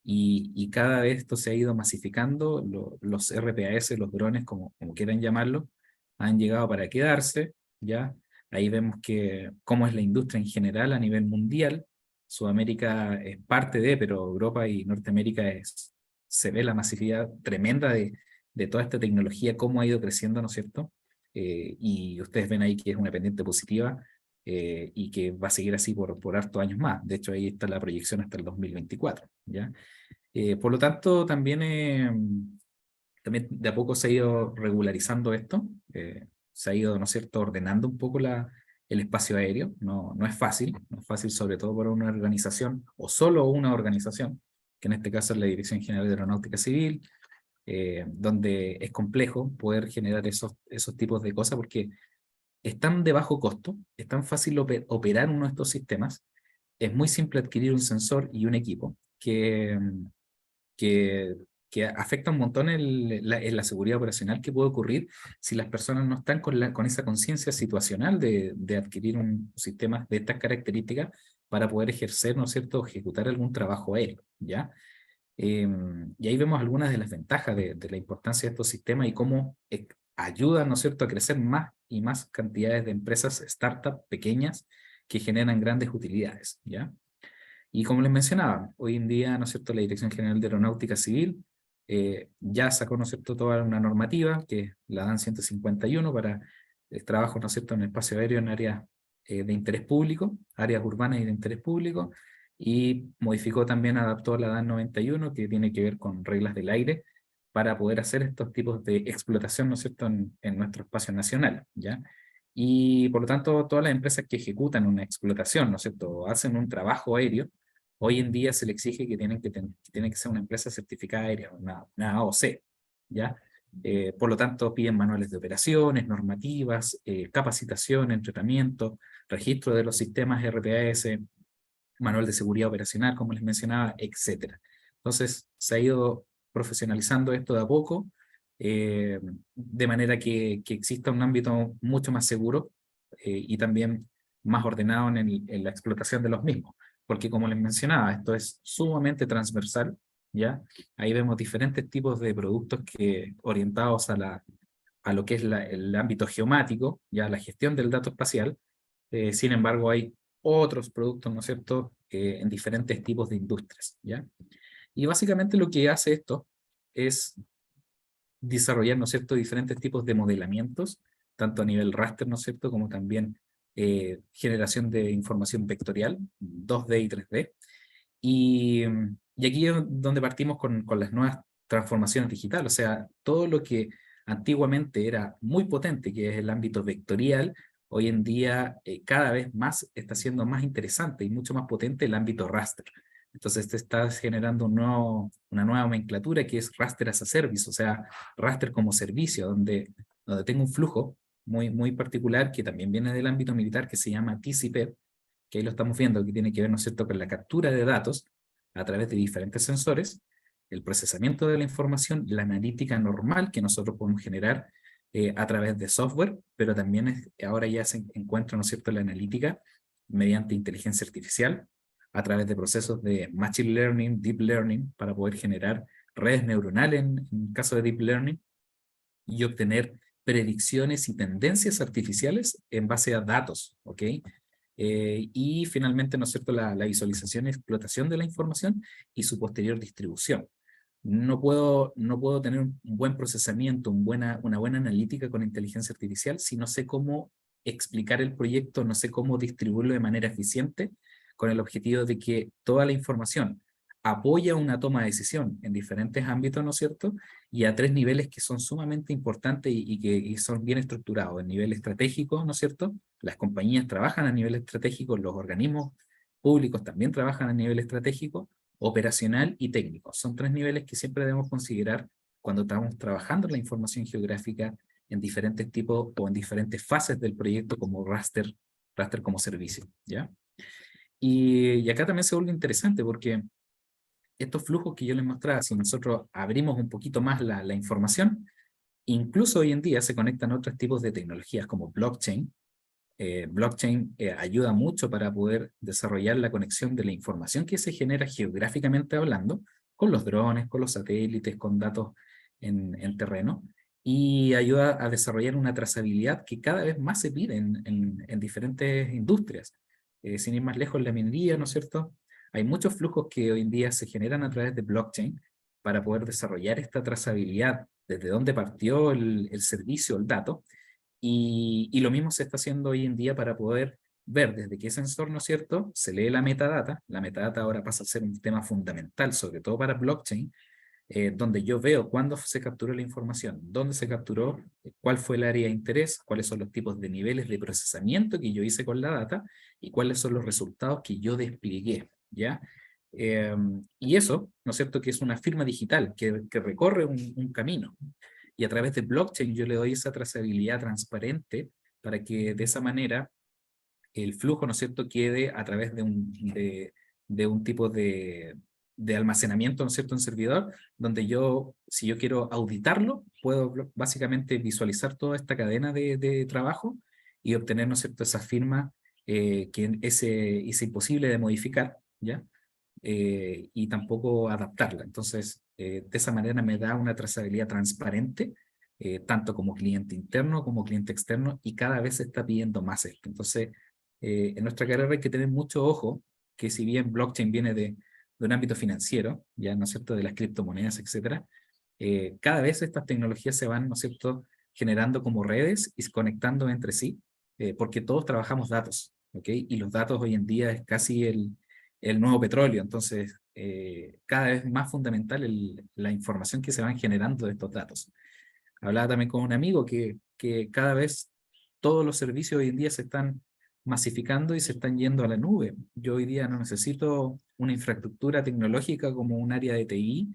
y cada vez esto se ha ido masificando, los RPAS, los drones, como quieran llamarlo, han llegado para quedarse, ¿ya? Ahí vemos que cómo es la industria en general a nivel mundial. Sudamérica es parte pero Europa y Norteamérica se ve la masividad tremenda de toda esta tecnología, cómo ha ido creciendo, ¿no es cierto? Y ustedes ven ahí que es una pendiente positiva y que va a seguir así por hartos años más. De hecho, ahí está la proyección hasta el 2024, ¿ya? Por lo tanto, también de a poco se ha ido regularizando esto, se ha ido, ¿no es cierto?, ordenando un poco el espacio aéreo. No es fácil, sobre todo para una organización, o solo una organización, que en este caso es la Dirección General de Aeronáutica Civil, donde es complejo poder generar esos tipos de cosas porque es tan de bajo costo, es tan fácil operar uno de estos sistemas, es muy simple adquirir un sensor y un equipo que afecta un montón en la seguridad operacional que puede ocurrir si las personas no están con esa conciencia situacional de adquirir un sistema de estas características para poder ejercer, ¿no es cierto?, ejecutar algún trabajo aéreo, ¿ya? Y ahí vemos algunas de las ventajas de la importancia de estos sistemas y cómo ayudan, ¿no es cierto?, a crecer más y más cantidades de empresas, startups pequeñas que generan grandes utilidades, ¿ya? Y como les mencionaba, hoy en día, ¿no es cierto?, la Dirección General de Aeronáutica Civil ya sacó, ¿no es cierto?, toda una normativa, que es la DAN 151, para el trabajo, ¿no es cierto?, en el espacio aéreo en áreas de interés público, áreas urbanas y de interés público, y modificó también, adaptó la DAN 91, que tiene que ver con reglas del aire, para poder hacer estos tipos de explotación, ¿no es cierto?, en nuestro espacio nacional, ¿ya? Y por lo tanto, todas las empresas que ejecutan una explotación, ¿no es cierto?, hacen un trabajo aéreo, hoy en día se le exige que tiene que ser una empresa certificada aérea, una AOC, ¿ya? Por lo tanto, piden manuales de operaciones, normativas, capacitación, entrenamiento, registro de los sistemas RPAS, manual de seguridad operacional, como les mencionaba, etc. Entonces, se ha ido profesionalizando esto de a poco, de manera que exista un ámbito mucho más seguro y también más ordenado en la explotación de los mismos. Porque como les mencionaba, esto es sumamente transversal ¿ya? Ahí vemos diferentes tipos de productos orientados a lo que es el ámbito geomático, ya la gestión del dato espacial. Sin embargo, hay otros productos, ¿no es cierto?, en diferentes tipos de industrias, ¿ya? Y básicamente lo que hace esto es desarrollar, ¿no es cierto?, diferentes tipos de modelamientos, tanto a nivel raster, ¿no es cierto?, como también generación de información vectorial, 2D y 3D. Y aquí es donde partimos con las nuevas transformaciones digitales, o sea, todo lo que antiguamente era muy potente, que es el ámbito vectorial, hoy en día cada vez más está siendo más interesante y mucho más potente el ámbito raster. Entonces este está generando una nueva nomenclatura que es raster as a service, o sea, raster como servicio, donde tengo un flujo muy particular que también viene del ámbito militar que se llama TCP, que ahí lo estamos viendo, que tiene que ver, ¿no es cierto?, con la captura de datos a través de diferentes sensores, el procesamiento de la información, la analítica normal que nosotros podemos generar a través de software, pero también ahora ya se encuentra, ¿no es cierto?, la analítica mediante inteligencia artificial, a través de procesos de machine learning, deep learning, para poder generar redes neuronales en caso de deep learning, y obtener predicciones y tendencias artificiales en base a datos, ¿ok? Y finalmente, ¿no es cierto?, la visualización y explotación de la información y su posterior distribución. No puedo tener un buen procesamiento, una buena analítica con inteligencia artificial si no sé cómo explicar el proyecto, no sé cómo distribuirlo de manera eficiente, con el objetivo de que toda la información apoya una toma de decisión en diferentes ámbitos, ¿no es cierto?, y a 3 niveles que son sumamente importantes y que son bien estructurados. El nivel estratégico, ¿no es cierto? Las compañías trabajan a nivel estratégico, los organismos públicos también trabajan a nivel estratégico, operacional y técnico. Son 3 niveles que siempre debemos considerar cuando estamos trabajando la información geográfica en diferentes tipos o en diferentes fases del proyecto como raster como servicio, ¿ya? Y acá también se vuelve interesante porque estos flujos que yo les mostraba, si nosotros abrimos un poquito más la información, incluso hoy en día se conectan otros tipos de tecnologías como blockchain. Blockchain ayuda mucho para poder desarrollar la conexión de la información que se genera geográficamente hablando, con los drones, con los satélites, con datos en terreno, y ayuda a desarrollar una trazabilidad que cada vez más se pide en diferentes industrias. Sin ir más lejos, la minería, ¿no es cierto? Hay muchos flujos que hoy en día se generan a través de blockchain para poder desarrollar esta trazabilidad desde dónde partió el servicio, el dato, y lo mismo se está haciendo hoy en día para poder ver desde qué sensor, ¿no es cierto?, se lee la metadata ahora pasa a ser un tema fundamental, sobre todo para blockchain, donde yo veo cuándo se capturó la información, dónde se capturó, cuál fue el área de interés, cuáles son los tipos de niveles de procesamiento que yo hice con la data y cuáles son los resultados que yo despliegué, ¿ya? Y eso, ¿no es cierto?, que es una firma digital que recorre un camino. Y a través de blockchain yo le doy esa trazabilidad transparente para que de esa manera el flujo, ¿no es cierto?, quede a través de un tipo de almacenamiento, ¿no es cierto?, en servidor, donde si yo quiero auditarlo, puedo básicamente visualizar toda esta cadena de trabajo y obtener, ¿no es cierto?, esa firma que es imposible de modificar, ¿ya? Y tampoco adaptarla. Entonces, de esa manera me da una trazabilidad transparente, tanto como cliente interno como cliente externo, y cada vez se está pidiendo más esto. Entonces, en nuestra carrera hay que tener mucho ojo, que si bien blockchain viene de un ámbito financiero, ya, ¿no es cierto?, de las criptomonedas, etcétera, cada vez estas tecnologías se van, ¿no es cierto?, generando como redes y conectando entre sí, porque todos trabajamos datos, ¿ok? Y los datos hoy en día es casi el nuevo petróleo, entonces cada vez más fundamental la información que se van generando de estos datos. Hablaba también con un amigo que cada vez todos los servicios hoy en día se están masificando y se están yendo a la nube. Yo hoy día no necesito una infraestructura tecnológica como un área de TI,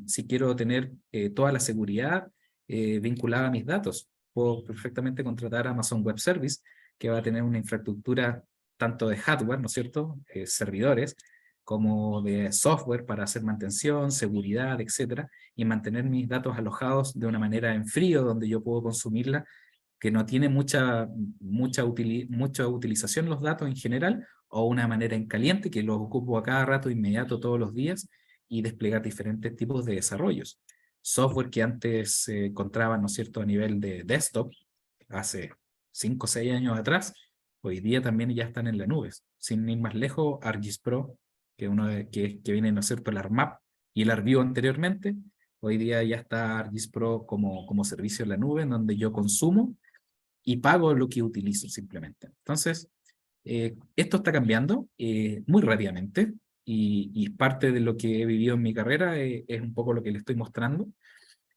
si quiero tener toda la seguridad vinculada a mis datos. Puedo perfectamente contratar a Amazon Web Service, que va a tener una infraestructura tanto de hardware, ¿no es cierto?, servidores, como de software para hacer mantención, seguridad, etcétera, y mantener mis datos alojados de una manera en frío, donde yo puedo consumirla, que no tiene mucha utilización los datos en general, o una manera en caliente, que los ocupo a cada rato inmediato todos los días, y desplegar diferentes tipos de desarrollos. Software que antes se encontraban, ¿no es cierto?, a nivel de desktop, hace 5 o 6 años atrás, hoy día también ya están en la nube. Sin ir más lejos, ArcGIS Pro, que viene, ¿no es cierto?, el ArcMap y el ArcView anteriormente, hoy día ya está ArcGIS Pro como servicio en la nube, en donde yo consumo y pago lo que utilizo simplemente. Entonces, esto está cambiando muy rápidamente y parte de lo que he vivido en mi carrera es un poco lo que le estoy mostrando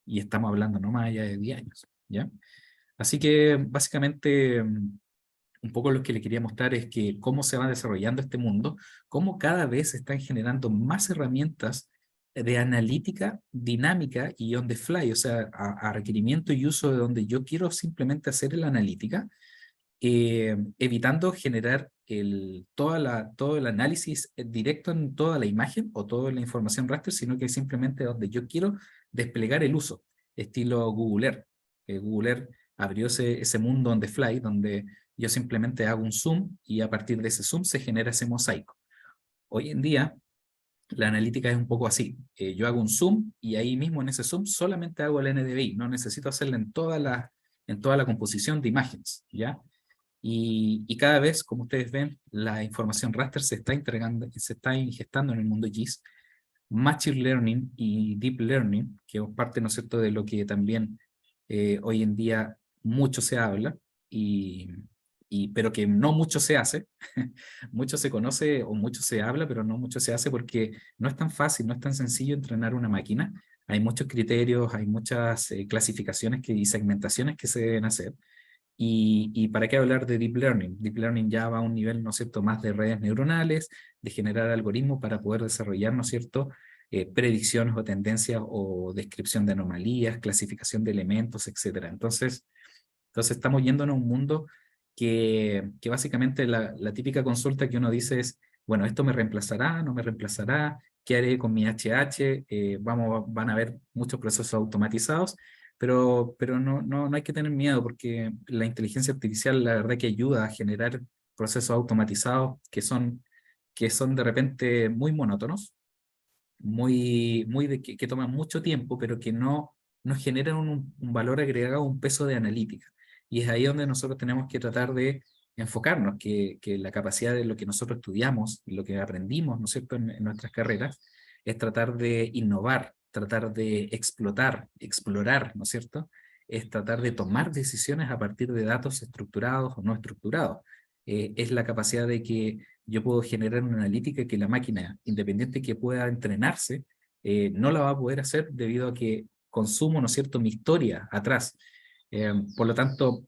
y estamos hablando no más allá de 10 años, ¿ya? Así que básicamente un poco lo que le quería mostrar es que cómo se va desarrollando este mundo, cómo cada vez se están generando más herramientas de analítica dinámica y on the fly, o sea, a requerimiento y uso de donde yo quiero simplemente hacer la analítica, evitando generar todo el análisis directo en toda la imagen o toda la información raster, sino que simplemente donde yo quiero desplegar el uso, estilo Google Earth. Google Earth abrió ese mundo on the fly, donde yo simplemente hago un zoom y a partir de ese zoom se genera ese mosaico. Hoy en día, la analítica es un poco así. Yo hago un zoom y ahí mismo en ese zoom solamente hago el NDVI, no necesito hacerlo en toda la composición de imágenes, ¿ya? Y cada vez, como ustedes ven, la información raster se está ingestando en el mundo GIS. Machine Learning y Deep Learning, que es parte, ¿no es cierto?, de lo que también hoy en día mucho se habla, pero que no mucho se hace. Mucho se conoce o mucho se habla, pero no mucho se hace porque no es tan fácil, no es tan sencillo entrenar una máquina. Hay muchos criterios, hay muchas clasificaciones y segmentaciones que se deben hacer. Y para qué hablar de Deep Learning. Deep Learning ya va a un nivel, ¿no es cierto?, más de redes neuronales, de generar algoritmos para poder desarrollar, ¿no es cierto?, predicciones o tendencias o descripción de anomalías, clasificación de elementos, etc. Entonces estamos yéndonos a un mundo que básicamente la típica consulta que uno dice es, bueno, ¿esto me reemplazará? ¿No me reemplazará? ¿Qué haré con mi HH? Van a haber muchos procesos automatizados, pero no hay que tener miedo porque la inteligencia artificial la verdad que ayuda a generar procesos automatizados que son de repente muy monótonos, que toman mucho tiempo, pero que no generan un valor agregado, un peso de analítica. Y es ahí donde nosotros tenemos que tratar de enfocarnos, que la capacidad de lo que nosotros estudiamos y lo que aprendimos, ¿no es cierto?, en nuestras carreras, es tratar de innovar, tratar de explorar, ¿no es cierto?, es tratar de tomar decisiones a partir de datos estructurados o no estructurados. Es la capacidad de que yo puedo generar una analítica que la máquina, independiente que pueda entrenarse, no la va a poder hacer debido a que consumo, ¿no es cierto?, mi historia atrás. Por lo tanto,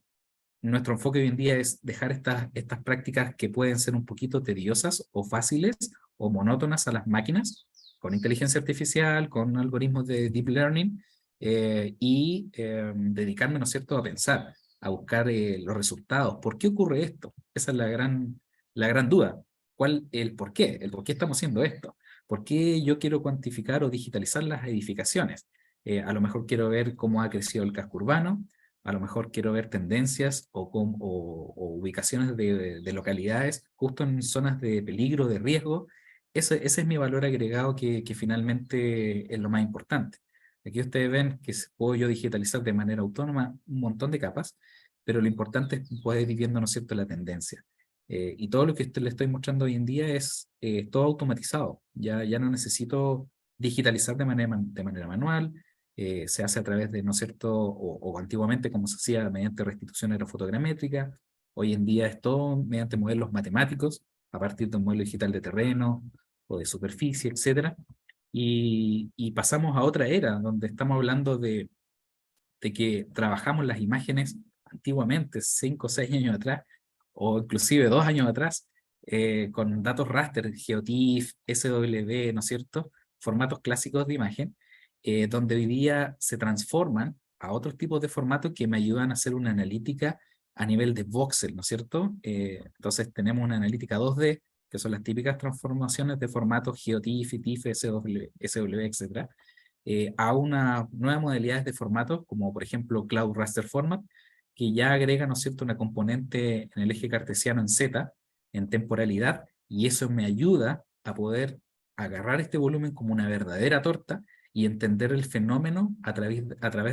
nuestro enfoque hoy en día es dejar estas prácticas que pueden ser un poquito tediosas o fáciles o monótonas a las máquinas, con inteligencia artificial, con algoritmos de deep learning, y dedicarme, ¿no es cierto?, a pensar, a buscar los resultados. ¿Por qué ocurre esto? Esa es la gran duda. ¿El por qué? ¿El por qué estamos haciendo esto? ¿Por qué yo quiero cuantificar o digitalizar las edificaciones? A lo mejor quiero ver cómo ha crecido el casco urbano, a lo mejor quiero ver tendencias o ubicaciones de localidades justo en zonas de peligro, de riesgo. Ese es mi valor agregado que finalmente es lo más importante. Aquí ustedes ven que puedo yo digitalizar de manera autónoma un montón de capas, pero lo importante es poder ir viendo, ¿no es cierto?, la tendencia. Y todo lo que le estoy mostrando hoy en día es todo automatizado. Ya no necesito digitalizar de manera manual. Se hace a través de, ¿no es cierto?, o antiguamente como se hacía mediante restitución aerofotogramétrica. Hoy en día es todo mediante modelos matemáticos, a partir de un modelo digital de terreno o de superficie, etc. Y pasamos a otra era, donde estamos hablando de que trabajamos las imágenes antiguamente, 5 o 6 años atrás, o inclusive 2 años atrás, con datos raster, GeoTIFF, SW, ¿no es cierto?, formatos clásicos de imagen, donde hoy día se transforman a otros tipos de formatos que me ayudan a hacer una analítica a nivel de voxel, ¿no es cierto? Entonces tenemos una analítica 2D, que son las típicas transformaciones de formatos GeoTIFF, TIFF, SW, etc., a una nuevas modalidades de formatos, como por ejemplo Cloud Raster Format, que ya agrega, ¿no es cierto?, una componente en el eje cartesiano en Z, en temporalidad, y eso me ayuda a poder agarrar este volumen como una verdadera torta y entender el fenómeno a través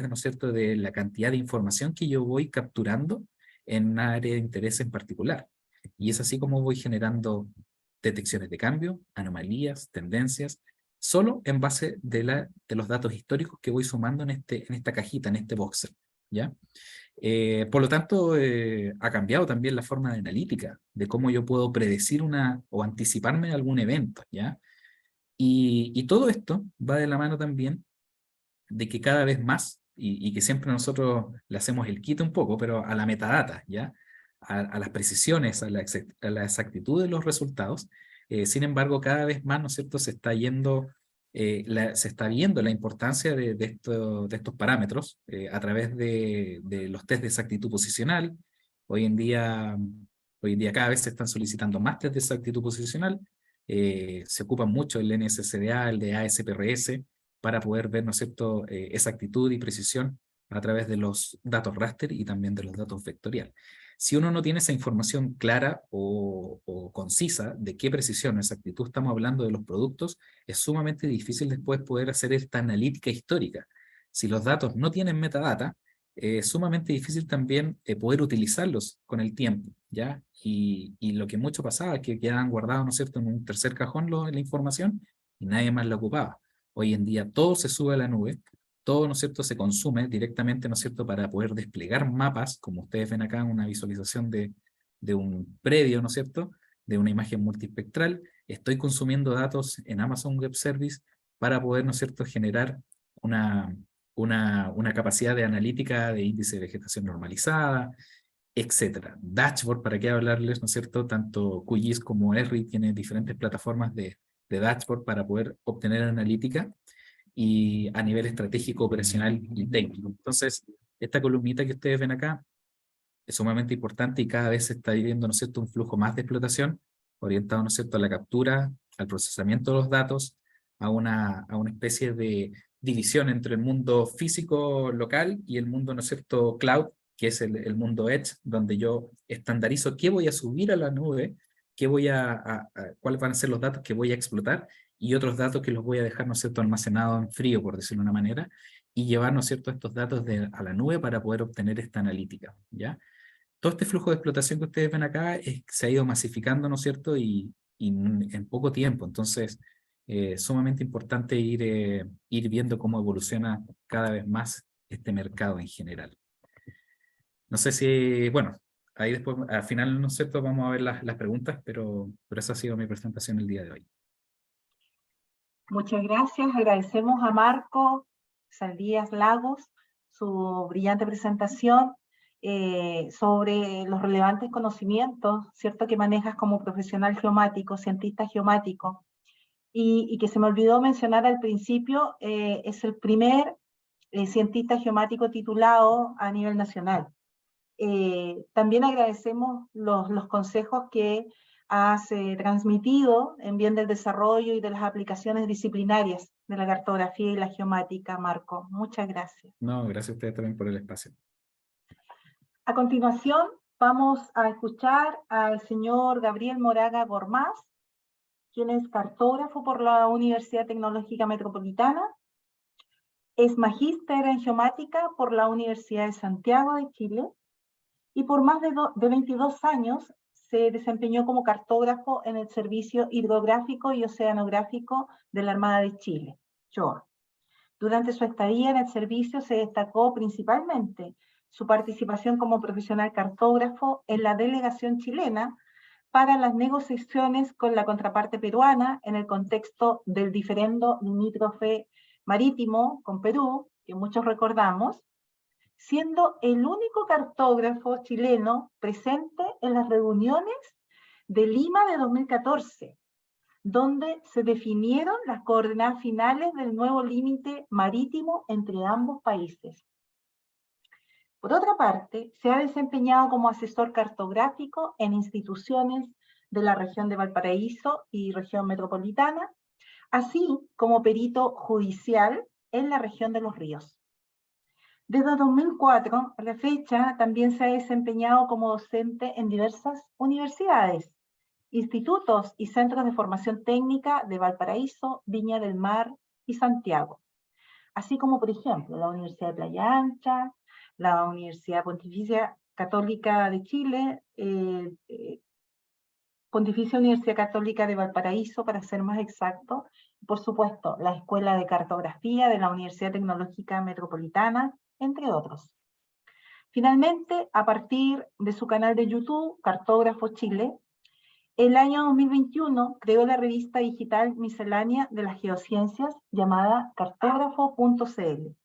¿no es cierto?, de la cantidad de información que yo voy capturando en un área de interés en particular. Y es así como voy generando detecciones de cambio, anomalías, tendencias, solo en base de los datos históricos que voy sumando en esta cajita, en este boxer, ¿ya? Por lo tanto, ha cambiado también la forma de analítica, de cómo yo puedo predecir o anticiparme a algún evento, ¿ya? Y todo esto va de la mano también de que cada vez más, y que siempre nosotros le hacemos el quite un poco, pero a la metadata, ¿ya? A las precisiones, a la exactitud de los resultados. Sin embargo, cada vez más, ¿no es cierto?, se está viendo la importancia de estos parámetros a través de los test de exactitud posicional. Hoy en día cada vez se están solicitando más test de exactitud posicional. Se ocupa mucho el NSCDA, el de ASPRS, para poder ver, ¿no es cierto?, exactitud y precisión a través de los datos raster y también de los datos vectorial. Si uno no tiene esa información clara o concisa de qué precisión o exactitud estamos hablando de los productos, es sumamente difícil después poder hacer esta analítica histórica. Si los datos no tienen metadata, es sumamente difícil también poder utilizarlos con el tiempo, ¿ya? Y lo que mucho pasaba es que quedaban guardados, ¿no es cierto?, en un tercer cajón la información y nadie más la ocupaba. Hoy en día todo se sube a la nube, todo, ¿no es cierto?, se consume directamente, ¿no es cierto?, para poder desplegar mapas, como ustedes ven acá, una visualización de un predio, ¿no es cierto?, de una imagen multiespectral. Estoy consumiendo datos en Amazon Web Service para poder, ¿no es cierto?, generar una capacidad de analítica de índice de vegetación normalizada, etcétera. Dashboard, ¿para qué hablarles?, ¿no es cierto? Tanto QGIS como ESRI tienen diferentes plataformas de dashboard para poder obtener analítica y a nivel estratégico, operacional y técnico. Entonces, esta columnita que ustedes ven acá es sumamente importante y cada vez se está viviendo, ¿no es cierto?, un flujo más de explotación orientado, ¿no es cierto?, a la captura, al procesamiento de los datos, a una especie de división entre el mundo físico local y el mundo, ¿no es cierto?, cloud, que es el mundo Edge, donde yo estandarizo qué voy a subir a la nube, cuáles van a ser los datos que voy a explotar y otros datos que los voy a dejar, ¿no es cierto?, almacenados en frío, por decirlo de una manera, y llevar, ¿no es cierto?, estos datos a la nube para poder obtener esta analítica, ¿ya? Todo este flujo de explotación que ustedes ven acá se ha ido masificando, ¿no es cierto?, y en poco tiempo. Entonces, sumamente importante ir viendo cómo evoluciona cada vez más este mercado en general. No sé si, bueno, ahí después, al final, ¿no es cierto?, vamos a ver las preguntas, pero esa ha sido mi presentación el día de hoy. Muchas gracias. Agradecemos a Marco Saldías Lagos su brillante presentación sobre los relevantes conocimientos, ¿cierto?, que manejas como profesional geomático, cientista geomático. Y que se me olvidó mencionar al principio, es el primer cientista geomático titulado a nivel nacional. También agradecemos los consejos que has transmitido en bien del desarrollo y de las aplicaciones disciplinarias de la cartografía y la geomática, Marco. Muchas gracias. No, gracias a ustedes también por el espacio. A continuación, vamos a escuchar al señor Gabriel Moraga Gormaz, quien es cartógrafo por la Universidad Tecnológica Metropolitana, es magíster en geomática por la Universidad de Santiago de Chile, y por más de 22 años se desempeñó como cartógrafo en el Servicio Hidrográfico y Oceanográfico de la Armada de Chile, SHOA. Durante su estadía en el servicio se destacó principalmente su participación como profesional cartógrafo en la delegación chilena para las negociaciones con la contraparte peruana en el contexto del diferendo limítrofe marítimo con Perú, que muchos recordamos, siendo el único cartógrafo chileno presente en las reuniones de Lima de 2014, donde se definieron las coordenadas finales del nuevo límite marítimo entre ambos países. Por otra parte, se ha desempeñado como asesor cartográfico en instituciones de la región de Valparaíso y región metropolitana, así como perito judicial en la región de Los Ríos. Desde 2004 a la fecha también se ha desempeñado como docente en diversas universidades, institutos y centros de formación técnica de Valparaíso, Viña del Mar y Santiago. Así como, por ejemplo, la Universidad de Playa Ancha, la Universidad Pontificia Católica de Chile, Pontificia Universidad Católica de Valparaíso, para ser más exacto, por supuesto, la Escuela de Cartografía de la Universidad Tecnológica Metropolitana, entre otros. Finalmente, a partir de su canal de YouTube, Cartógrafo Chile, el año 2021 creó la revista digital miscelánea de las geociencias llamada cartógrafo.cl.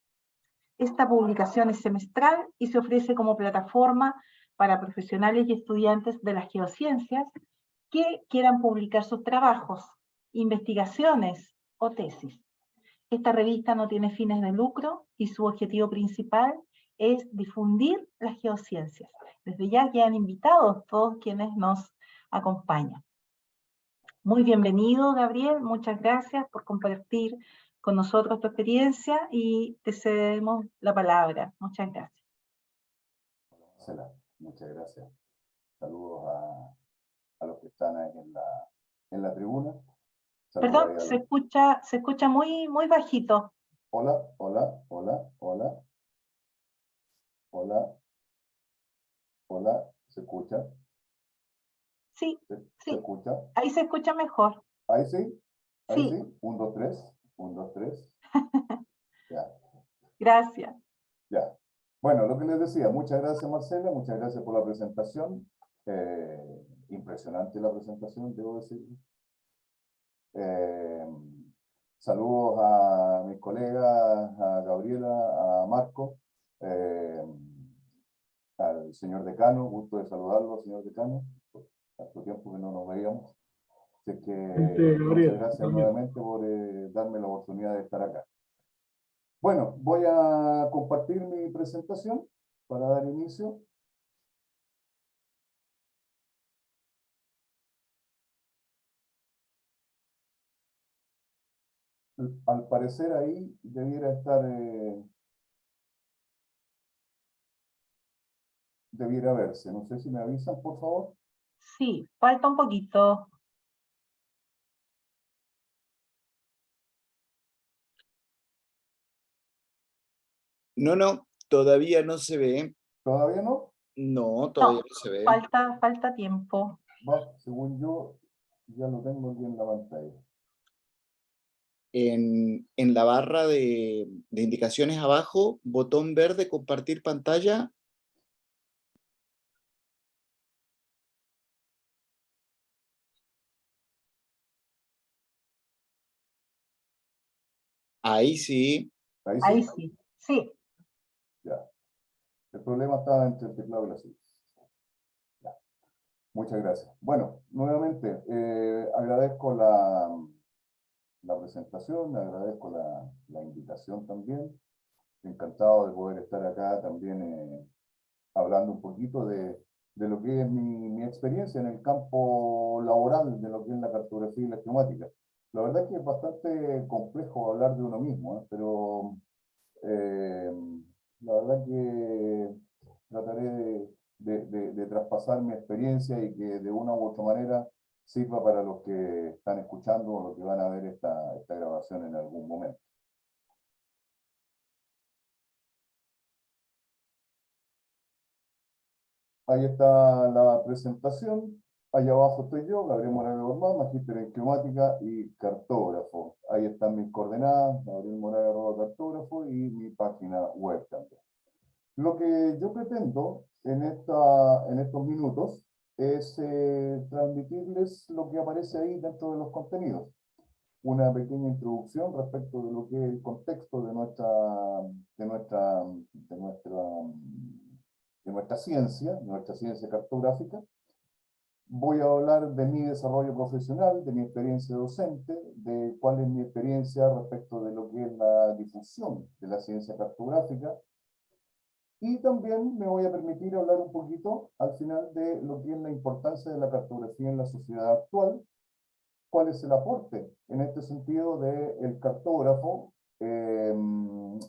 Esta publicación es semestral y se ofrece como plataforma para profesionales y estudiantes de las geociencias que quieran publicar sus trabajos, investigaciones o tesis. Esta revista no tiene fines de lucro y su objetivo principal es difundir las geociencias. Desde ya quedan invitados todos quienes nos acompañan. Muy bienvenido, Gabriel, muchas gracias por compartir con nosotros tu experiencia y te cedemos la palabra. Muchas gracias. Marcela, muchas gracias. Saludos a los que están ahí en la tribuna. Saludos Perdón, ahí a se escucha muy, muy bajito. Hola, hola, hola, hola. Hola. Hola, ¿se escucha? Sí, ¿Se sí, escucha? ahí se escucha mejor. Ahí sí, ahí Sí, sí. 1, 2, 3. 1, 2, 3. Ya, gracias. ya. Bueno, lo que les decía, muchas gracias Marcela, muchas gracias por la presentación. Impresionante la presentación, debo decir. Saludos a mis colegas, a Gabriela, a Marco, al señor decano, gusto de saludarlo, señor decano, por tanto tiempo que no nos veíamos. Así que muchas gracias nuevamente por darme la oportunidad de estar acá. Bueno, voy a compartir mi presentación para dar inicio. Al parecer ahí debiera estar, debiera verse. No sé si me avisan, por favor. Sí, falta un poquito. No, todavía no se ve. ¿Todavía no? No, todavía No, no se ve. falta tiempo. Va, según yo, ya lo tengo aquí en la pantalla. En la barra de indicaciones abajo, botón verde, compartir pantalla. Ahí sí. ¿Ahí Ahí sí? sí, sí. Ya. El problema estaba entre el teclado y la silla. Ya. Muchas gracias. Bueno, nuevamente, agradezco la presentación, agradezco la invitación también. Encantado de poder estar acá también hablando un poquito de lo que es mi experiencia en el campo laboral de lo que es la cartografía y la geomática. La verdad es que es bastante complejo hablar de uno mismo, pero la verdad que trataré de traspasar mi experiencia y que de una u otra manera sirva para los que están escuchando o los que van a ver esta grabación en algún momento. Ahí está la presentación. Allá abajo estoy yo, Gabriel Moraga Gormán, magíster en geomática y cartógrafo. Ahí están mis coordenadas, Gabriel Moraga cartógrafo, y mi página web también. Lo que yo pretendo en estos minutos es transmitirles lo que aparece ahí dentro de los contenidos. Una pequeña introducción respecto de lo que es el contexto de nuestra ciencia cartográfica. Voy a hablar de mi desarrollo profesional, de mi experiencia docente, de cuál es mi experiencia respecto de lo que es la difusión de la ciencia cartográfica. Y también me voy a permitir hablar un poquito al final de lo que es la importancia de la cartografía en la sociedad actual, cuál es el aporte en este sentido del cartógrafo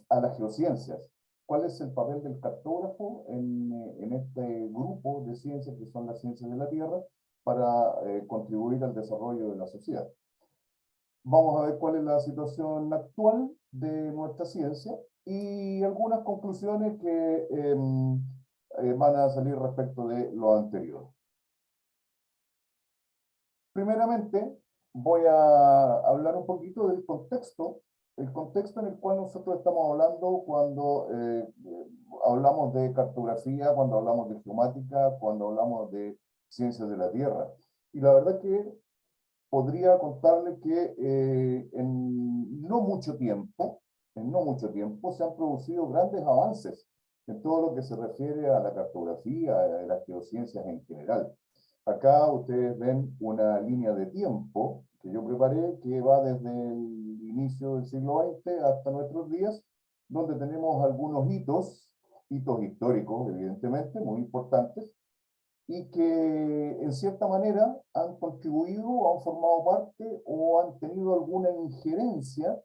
a las geociencias, cuál es el papel del cartógrafo en este grupo de ciencias que son las ciencias de la Tierra, para contribuir al desarrollo de la sociedad. Vamos a ver cuál es la situación actual de nuestra ciencia y algunas conclusiones que van a salir respecto de lo anterior. Primeramente, voy a hablar un poquito del contexto, el contexto en el cual nosotros estamos hablando cuando hablamos de cartografía, cuando hablamos de geomática, cuando hablamos de ciencias de la Tierra. Y la verdad que podría contarle que en no mucho tiempo se han producido grandes avances en todo lo que se refiere a la cartografía, a las geociencias en general. Acá ustedes ven una línea de tiempo que yo preparé, que va desde el inicio del siglo XX hasta nuestros días, donde tenemos algunos hitos históricos, evidentemente, muy importantes, y que en cierta manera han contribuido, han formado parte o han tenido alguna injerencia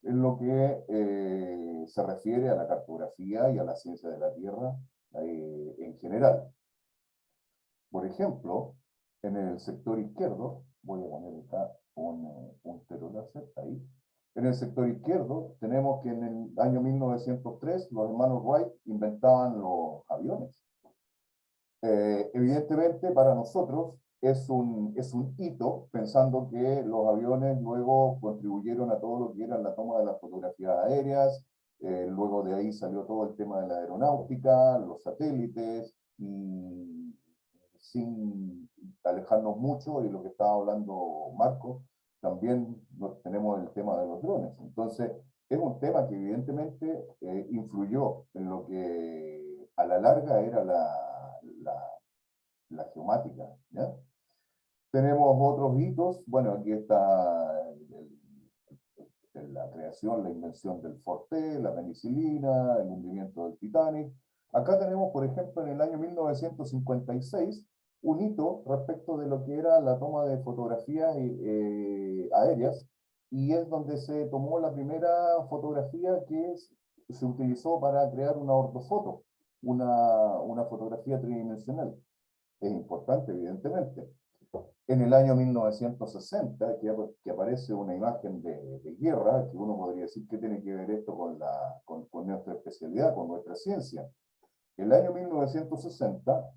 en lo que se refiere a la cartografía y a la ciencia de la Tierra en general. Por ejemplo, en el sector izquierdo, voy a poner acá un puntero láser, ahí. En el sector izquierdo tenemos que en el año 1903 los hermanos Wright inventaban los aviones. Evidentemente para nosotros es un hito, pensando que los aviones luego contribuyeron a todo lo que era la toma de las fotografías aéreas, luego de ahí salió todo el tema de la aeronáutica, los satélites, y sin alejarnos mucho de lo que estaba hablando Marco, también tenemos el tema de los drones. Entonces, es un tema que evidentemente influyó en lo que a la larga era la geomática, ¿ya? Tenemos otros hitos, bueno, aquí está la creación, la invención del Forte, la penicilina, el hundimiento del Titanic. Acá tenemos, por ejemplo, en el año 1956, un hito respecto de lo que era la toma de fotografías aéreas, y es donde se tomó la primera fotografía que se utilizó para crear una ortofoto, una fotografía tridimensional. Es importante, evidentemente. En el año 1960, que aparece una imagen de guerra, que uno podría decir que tiene que ver esto con nuestra especialidad, con nuestra ciencia. El año 1960,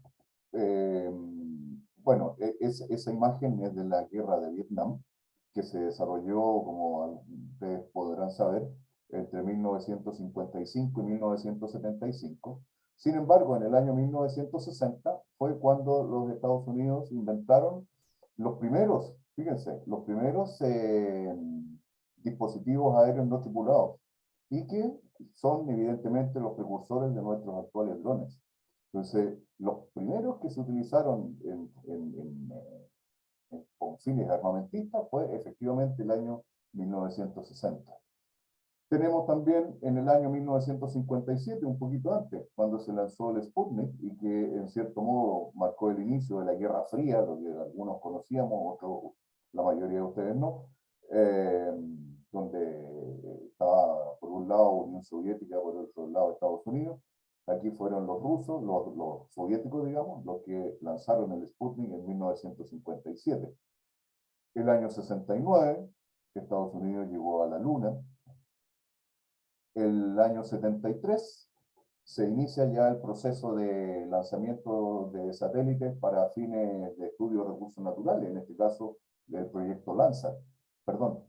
bueno, esa imagen es de la guerra de Vietnam, que se desarrolló, como ustedes podrán saber, entre 1955 y 1975. Sin embargo, en el año 1960 fue cuando los Estados Unidos inventaron los primeros, fíjense, los primeros dispositivos aéreos no tripulados, y que son evidentemente los precursores de nuestros actuales drones. Entonces, los primeros que se utilizaron con fines armamentistas fue efectivamente el año 1960. Tenemos también en el año 1957, un poquito antes, cuando se lanzó el Sputnik, y que en cierto modo marcó el inicio de la Guerra Fría, lo que algunos conocíamos, otros, la mayoría de ustedes no, donde estaba por un lado Unión Soviética, por otro lado Estados Unidos. Aquí fueron los rusos, los soviéticos, digamos, los que lanzaron el Sputnik en 1957. El año 69, Estados Unidos llegó a la Luna. El año 73 se inicia ya el proceso de lanzamiento de satélites para fines de estudio de recursos naturales, en este caso del proyecto Landsat. Perdón,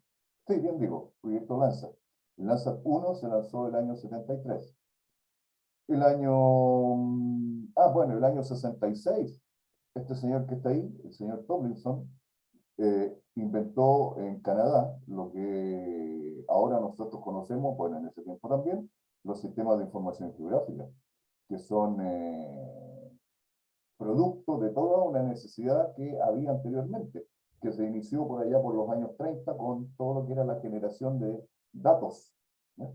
sí, bien digo, proyecto Landsat. El Landsat 1 se lanzó el año 73. El año 66, este señor que está ahí, el señor Tomlinson, inventó en Canadá lo que ahora nosotros conocemos, bueno, en ese tiempo también, los sistemas de información geográfica, que son producto de toda una necesidad que había anteriormente, que se inició por allá por los años 30 con todo lo que era la generación de datos, ¿no?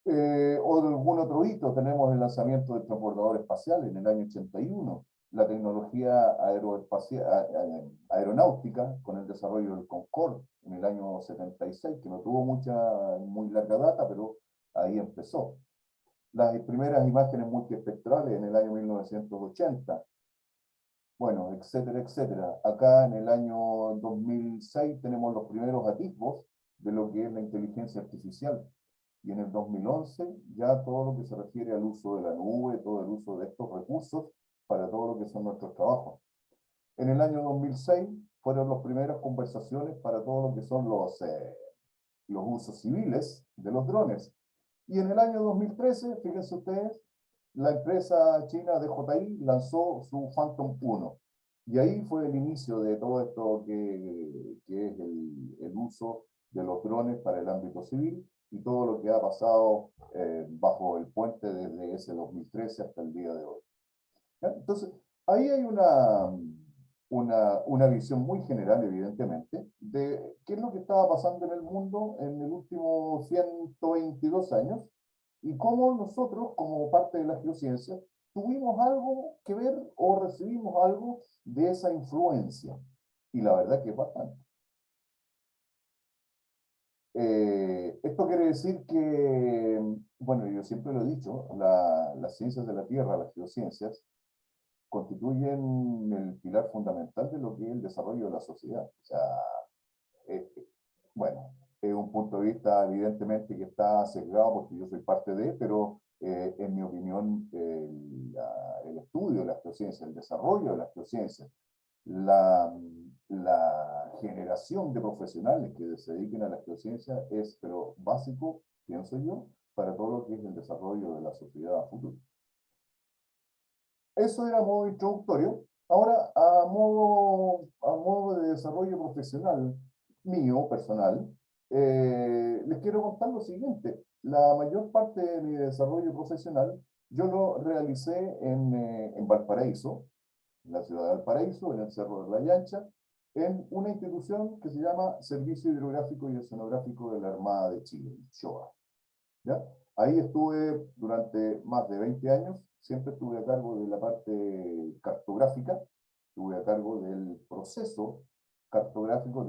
O de algún otro hito, tenemos el lanzamiento del transbordador espacial en el año 81, la tecnología aeronáutica con el desarrollo del Concorde en el año 76, que no tuvo muy larga data, pero ahí empezó. Las primeras imágenes multiespectrales en el año 1980. bueno, etcétera, etcétera. Acá en el año 2006 tenemos los primeros atisbos de lo que es la inteligencia artificial. Y en el 2011 ya todo lo que se refiere al uso de la nube, todo el uso de estos recursos para todo lo que son nuestros trabajos. En el año 2006 fueron las primeras conversaciones para todo lo que son los usos civiles de los drones. Y en el año 2013, fíjense ustedes, la empresa china DJI lanzó su Phantom 1. Y ahí fue el inicio de todo esto que es el uso de los drones para el ámbito civil y todo lo que ha pasado bajo el puente desde ese 2013 hasta el día de hoy. ¿Ya? Entonces, ahí hay una visión muy general, evidentemente, de qué es lo que estaba pasando en el mundo en el último 122 años y cómo nosotros, como parte de la geociencia, tuvimos algo que ver o recibimos algo de esa influencia. Y la verdad que es bastante. Esto quiere decir que, bueno, yo siempre lo he dicho, las ciencias de la Tierra, las geociencias, constituyen el pilar fundamental de lo que es el desarrollo de la sociedad. O sea, bueno, es un punto de vista evidentemente que está sesgado porque yo soy parte de, pero en mi opinión el estudio de las geociencias, el desarrollo de las geociencias, la generación de profesionales que se dediquen a la geociencia es, pero básico, pienso yo, para todo lo que es el desarrollo de la sociedad a futuro. Eso era a modo introductorio. Ahora, a modo de desarrollo profesional mío, personal, les quiero contar lo siguiente. La mayor parte de mi desarrollo profesional yo lo realicé en Valparaíso, en la ciudad de Valparaíso, en el Cerro de la Yancha, en una institución que se llama Servicio Hidrográfico y Oceanográfico de la Armada de Chile, SHOA. ¿Ya? Ahí estuve durante más de 20 años, siempre estuve a cargo de la parte cartográfica, estuve a cargo del proceso cartográfico,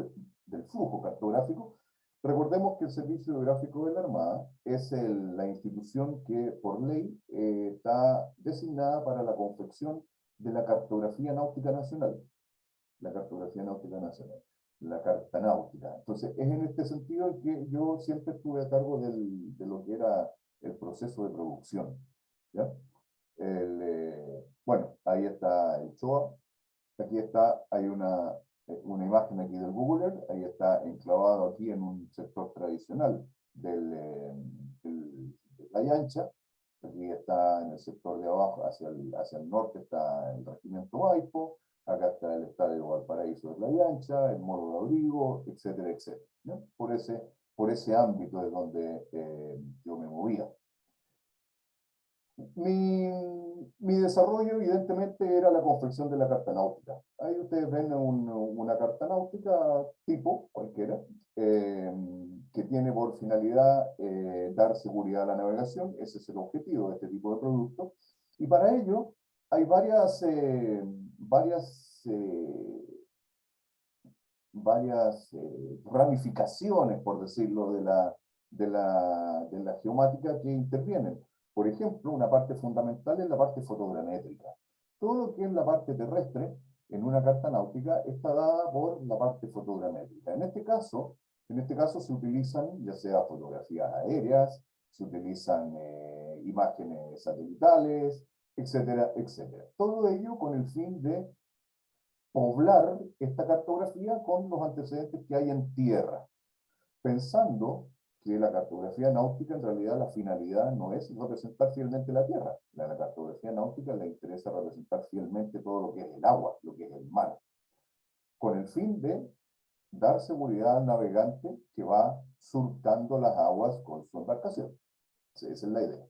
del flujo cartográfico. Recordemos que el Servicio Hidrográfico de la Armada es la institución que por ley está designada para la confección de la cartografía náutica nacional. La cartografía náutica nacional, la carta náutica. Entonces, es en este sentido que yo siempre estuve a cargo de lo que era el proceso de producción. ¿Ya? Bueno, ahí está el SHOA. Aquí está, hay una imagen aquí del Google Earth, ahí está enclavado aquí en un sector tradicional de la Yancha. Aquí está en el sector de abajo, hacia el norte está el regimiento Maipo. Acá está el estadio Valparaíso de la Yancha, el Morro de Abrigo, etcétera, etcétera. ¿No? Por ese ámbito es donde yo me movía. Mi desarrollo, evidentemente, era la confección de la carta náutica. Ahí ustedes ven una carta náutica tipo, cualquiera, que tiene por finalidad dar seguridad a la navegación. Ese es el objetivo de este tipo de producto. Y para ello hay varias ramificaciones, por decirlo, de la geomática que intervienen. Por ejemplo, una parte fundamental es la parte fotogramétrica. Todo lo que es la parte terrestre en una carta náutica está dada por la parte fotogramétrica. En este caso se utilizan ya sea fotografías aéreas, se utilizan imágenes satelitales, etcétera, etcétera. Todo ello con el fin de poblar esta cartografía con los antecedentes que hay en tierra, pensando que la cartografía náutica en realidad la finalidad no es representar fielmente la tierra. La cartografía náutica le interesa representar fielmente todo lo que es el agua, lo que es el mar, con el fin de dar seguridad al navegante que va surcando las aguas con su embarcación. Esa es la idea.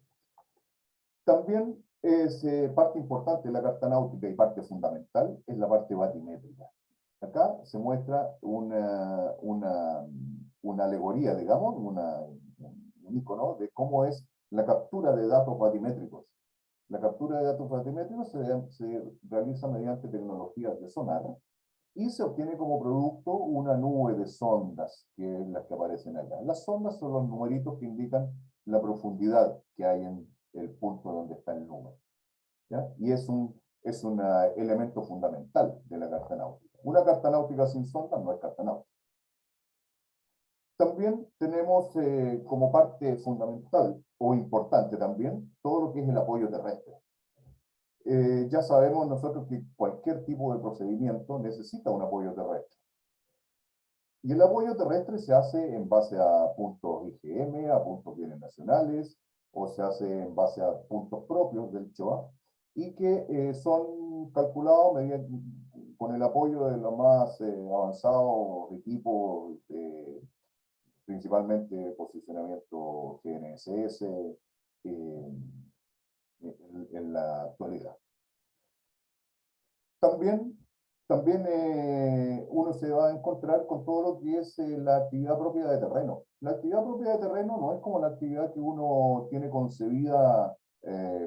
También es parte importante de la carta náutica y parte fundamental es la parte batimétrica. Acá se muestra una alegoría, digamos, un icono de cómo es la captura de datos batimétricos. La captura de datos batimétricos se realiza mediante tecnologías de sonar y se obtiene como producto una nube de sondas, que es las que aparecen acá. Las sondas son los numeritos que indican la profundidad que hay en el punto donde está el número. ¿Ya? Y es es un elemento fundamental de la carta náutica. Una carta náutica sin sonda no es carta náutica. También tenemos como parte fundamental o importante también todo lo que es el apoyo terrestre. Ya sabemos nosotros que cualquier tipo de procedimiento necesita un apoyo terrestre. Y el apoyo terrestre se hace en base a puntos IGM, a puntos bienes nacionales, o se hace en base a puntos propios del CHOA, y que son calculados con el apoyo de los más avanzados equipos, principalmente posicionamiento GNSS, en la actualidad. También uno se va a encontrar con todo lo que es la actividad propia de terreno. La actividad propia de terreno no es como la actividad que uno tiene concebida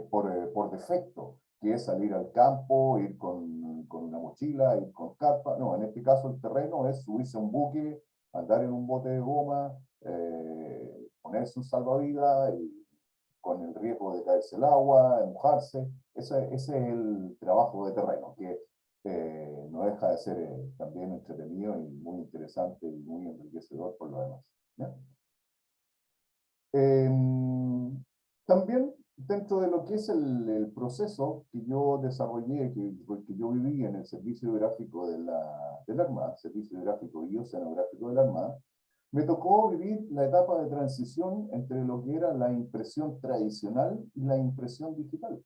por defecto, que es salir al campo, ir con una mochila, ir con carpa. No, en este caso el terreno es subirse a un buque, andar en un bote de goma, ponerse un salvavidas y con el riesgo de caerse el agua, de mojarse. Ese es el trabajo de terreno, que no deja de ser también entretenido y muy interesante y muy enriquecedor por lo demás, ¿ya? También dentro de lo que es el proceso que yo desarrollé, que yo viví en el Servicio Hidrográfico de la Armada, Servicio Hidrográfico y Oceanográfico de la Armada, me tocó vivir la etapa de transición entre lo que era la impresión tradicional y la impresión digital.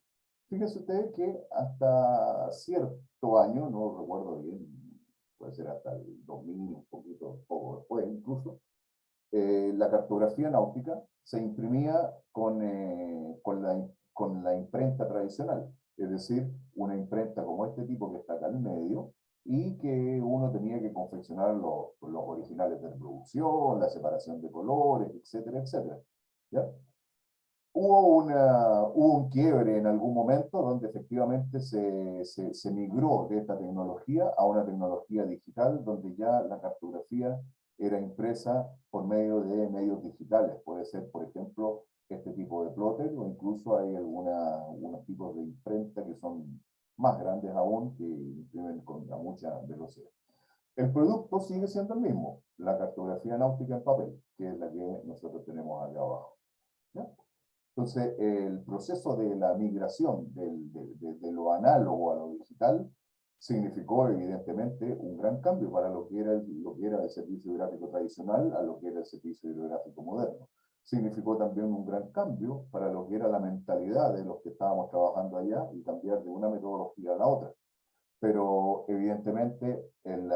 Fíjense ustedes que hasta cierto año, no recuerdo bien, puede ser hasta el 2000, un poco después incluso, la cartografía náutica se imprimía con la imprenta tradicional, es decir, una imprenta como este tipo que está acá en medio, y que uno tenía que confeccionar los originales de reproducción, la separación de colores, etcétera, etcétera, ¿ya? Hubo un quiebre en algún momento donde efectivamente se migró de esta tecnología a una tecnología digital donde ya la cartografía era impresa por medio de medios digitales. Puede ser, por ejemplo, este tipo de plotter, o incluso hay algunos tipos de imprenta que son más grandes aún, que imprimen con mucha velocidad. El producto sigue siendo el mismo, la cartografía náutica en papel, que es la que nosotros tenemos acá abajo, ¿ya? Entonces, el proceso de la migración de lo análogo a lo digital significó evidentemente un gran cambio para lo que era el servicio hidrográfico tradicional a lo que era el servicio hidrográfico moderno. Significó también un gran cambio para lo que era la mentalidad de los que estábamos trabajando allá y cambiar de una metodología a la otra. Pero evidentemente el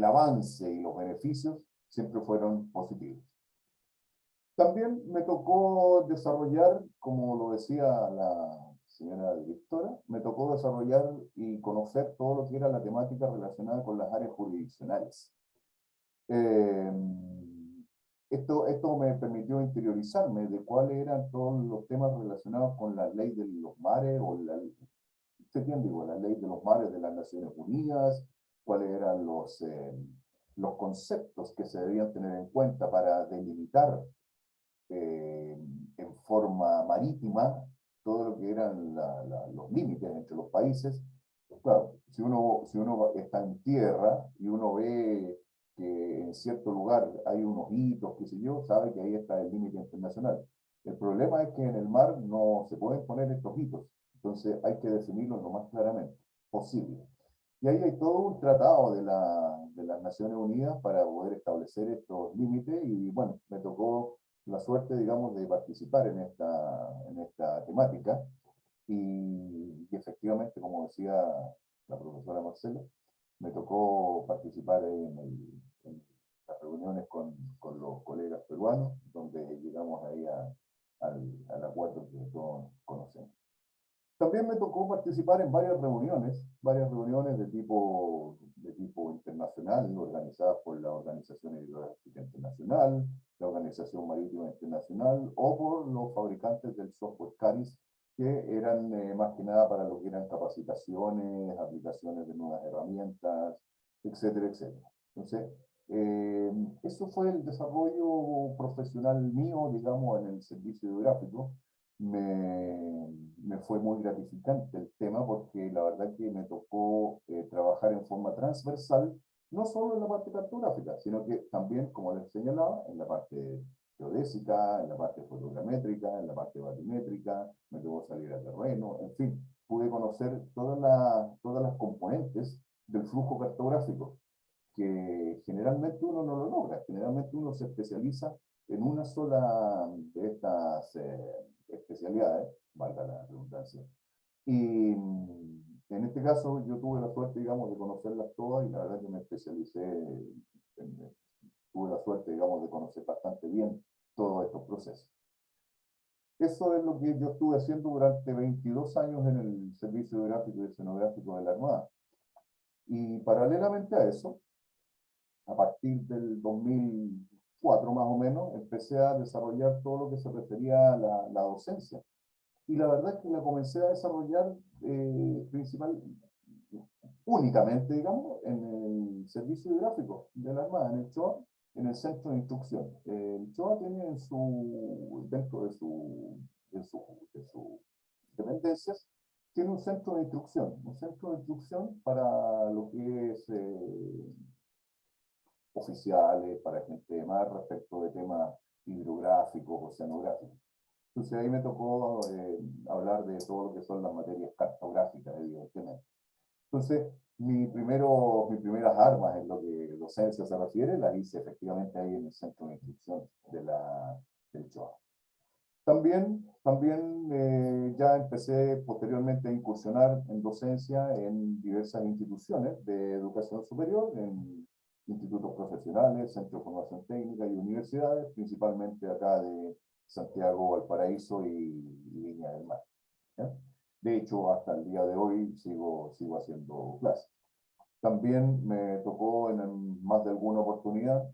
avance y los beneficios siempre fueron positivos. También me tocó desarrollar, como lo decía la señora directora, me tocó desarrollar y conocer todo lo que era la temática relacionada con las áreas jurisdiccionales. Esto me permitió interiorizarme de cuáles eran todos los temas relacionados con la ley de los mares, o la ley de los mares de las Naciones Unidas, cuáles eran los conceptos que se debían tener en cuenta para delimitar en forma marítima todo lo que eran los límites entre los países. Claro, si uno está en tierra y uno ve que en cierto lugar hay unos hitos, qué sé yo, sabe que ahí está el límite internacional. El problema es que en el mar no se pueden poner estos hitos, entonces hay que definirlos lo más claramente posible. Y ahí hay todo un tratado de las Naciones Unidas para poder establecer estos límites, y bueno, me tocó la suerte, digamos, de participar en esta temática, y efectivamente, como decía la profesora Marcela, me tocó participar en las reuniones con los colegas peruanos, donde llegamos ahí al acuerdo que todos conocemos. También me tocó participar en varias reuniones de tipo internacional, organizadas por la Organización Hidrográfica Internacional, la Organización Marítima Internacional, o por los fabricantes del software CARIS, que eran más que nada para lo que eran capacitaciones, aplicaciones de nuevas herramientas, etcétera, etcétera. Entonces, eso fue el desarrollo profesional mío, digamos, en el servicio hidrográfico, me fue muy gratificante el tema porque la verdad que me tocó trabajar en forma transversal, no solo en la parte cartográfica, sino que también, como les señalaba, en la parte geodésica, en la parte fotogramétrica, en la parte batimétrica, me tocó salir a terreno, en fin, pude conocer todas las componentes del flujo cartográfico, que generalmente uno no lo logra, generalmente uno se especializa en una sola de estas especialidades, valga la redundancia. Y en este caso yo tuve la suerte, digamos, de conocerlas todas y la verdad que me especialicé, tuve la suerte, digamos, de conocer bastante bien todos estos procesos. Eso es lo que yo estuve haciendo durante 22 años en el Servicio Gráfico y Escenográfico de la Armada. Y paralelamente a eso, a partir del 2004 más o menos, empecé a desarrollar todo lo que se refería a la docencia. Y la verdad es que la comencé a desarrollar únicamente, digamos, en el servicio gráfico de la Armada, en el CHOA, en el centro de instrucción. El CHOA tiene dentro de sus dependencias, tiene un centro de instrucción para lo que es oficiales, para gente más respecto de temas hidrográficos, oceanográficos. Entonces ahí me tocó hablar de todo lo que son las materias cartográficas, evidentemente. Entonces, mis primeras armas en lo que docencia se refiere, las hice efectivamente ahí en el centro de instrucción del CHOA. También ya empecé posteriormente a incursionar en docencia en diversas instituciones de educación superior, en institutos profesionales, centros de formación técnica y universidades, principalmente acá de Santiago, Valparaíso y Viña del Mar. ¿Ya? De hecho, hasta el día de hoy sigo haciendo clases. También me tocó en más de alguna oportunidad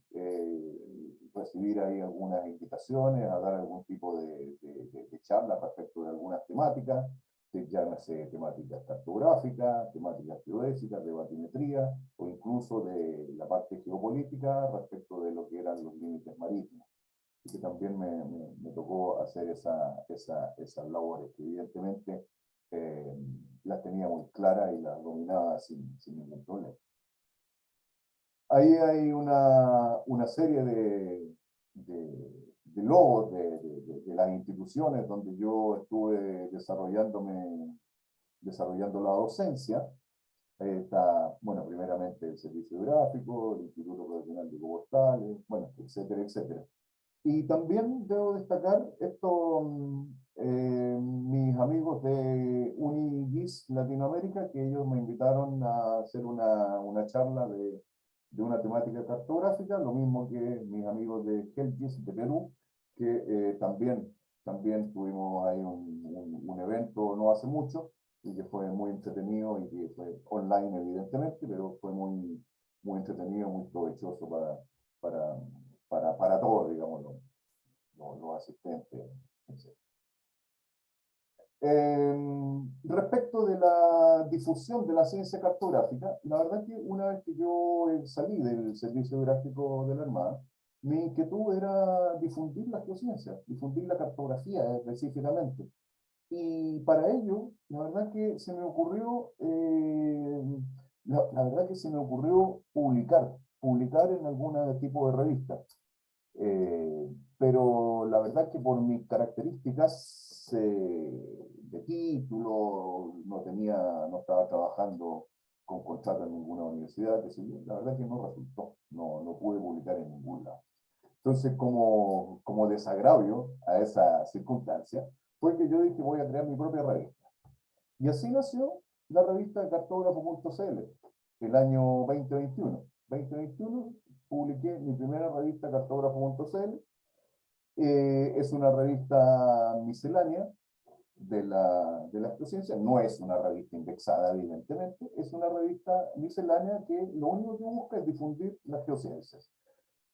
recibir ahí algunas invitaciones a dar algún tipo de charla respecto de algunas temáticas, llámese temáticas cartográficas, temáticas geodésicas, de batimetría, o incluso de la parte geopolítica respecto de lo que eran los límites marítimos. Y que también me tocó hacer esas labores, que evidentemente las tenía muy claras y las dominaba sin ningún problema. Ahí hay una serie de logos de las instituciones donde yo estuve desarrollando la docencia. Ahí está, bueno, primeramente el Servicio Gráfico, el Instituto Profesional de Postales, bueno, etcétera, etcétera. Y también debo destacar mis amigos de UniGIS Latinoamérica, que ellos me invitaron a hacer una charla de una temática cartográfica, lo mismo que mis amigos de HelpGIS de Perú, que también tuvimos ahí un evento no hace mucho, y que fue muy entretenido, y que fue online evidentemente, pero fue muy entretenido, muy provechoso para todos, digamos, los asistentes. Respecto de la difusión de la ciencia cartográfica, la verdad que una vez que yo salí del servicio gráfico de la Armada, mi inquietud era difundir la geociencia, difundir la cartografía específicamente. Y para ello, la verdad que se me ocurrió, la verdad que se me ocurrió publicar en algún tipo de revista. Pero la verdad que por mis características de título, no estaba trabajando con contrato en ninguna universidad, la verdad que no resultó, no pude publicar en ningún lado. Entonces, como desagravio a esa circunstancia, fue que yo dije, voy a crear mi propia revista. Y así nació la revista cartógrafo.cl, el año 2021. 2021 publiqué mi primera revista, cartógrafo.cl. Es una revista miscelánea de la geociencia, no es una revista indexada, evidentemente, es una revista miscelánea que lo único que busca es difundir las geociencias.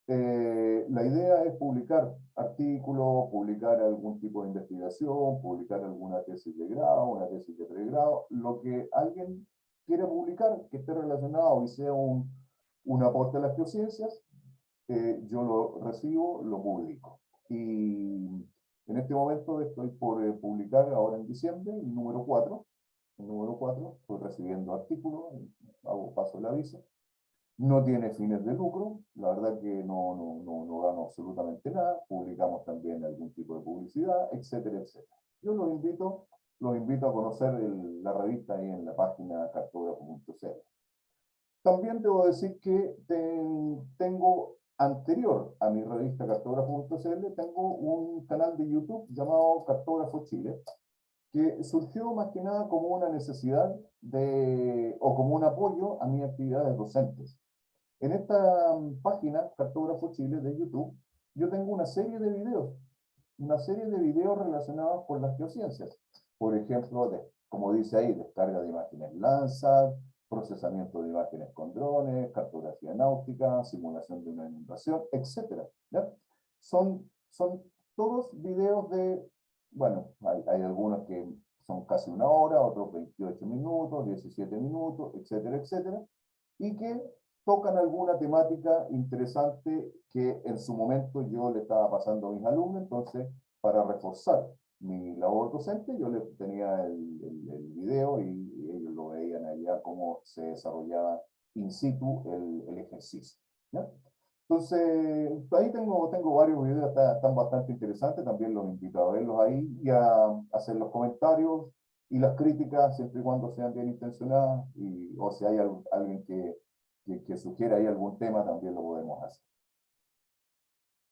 La idea es publicar artículos, publicar algún tipo de investigación, publicar alguna tesis de grado, una tesis de pregrado, lo que alguien quiera publicar que esté relacionado y sea un aporte a las geociencias, yo lo recibo, lo publico. Y En este momento estoy por publicar ahora en diciembre el número 4. El número 4, estoy recibiendo artículos, hago paso el aviso. No tiene fines de lucro, la verdad que no gano absolutamente nada. Publicamos también algún tipo de publicidad, etcétera, etcétera. Yo los invito a conocer la revista ahí en la página cartógrafo.cl. También debo decir que tengo, anterior a mi revista cartógrafo.cl, tengo un canal de YouTube llamado Cartógrafo Chile, que surgió más que nada como una necesidad o como un apoyo a mis actividades docentes. En esta página, Cartógrafo Chile de YouTube, yo tengo una serie de videos relacionados con las geociencias. Por ejemplo, como dice ahí, descarga de imágenes Landsat, procesamiento de imágenes con drones, cartografía náutica, simulación de una inundación, etc. ¿Ya? Son todos videos bueno, hay algunos que son casi una hora, otros 28 minutos, 17 minutos, etcétera, etcétera, y que tocan alguna temática interesante que en su momento yo le estaba pasando a mis alumnos. Entonces, para reforzar mi labor docente, yo les tenía el video y ellos lo veían allá cómo se desarrollaba in situ el ejercicio, ¿ya? Entonces, ahí tengo varios videos, están bastante interesantes, también los invito a verlos ahí y a hacer los comentarios y las críticas, siempre y cuando sean bien intencionadas, o si hay alguien que sugiera ahí algún tema, también lo podemos hacer.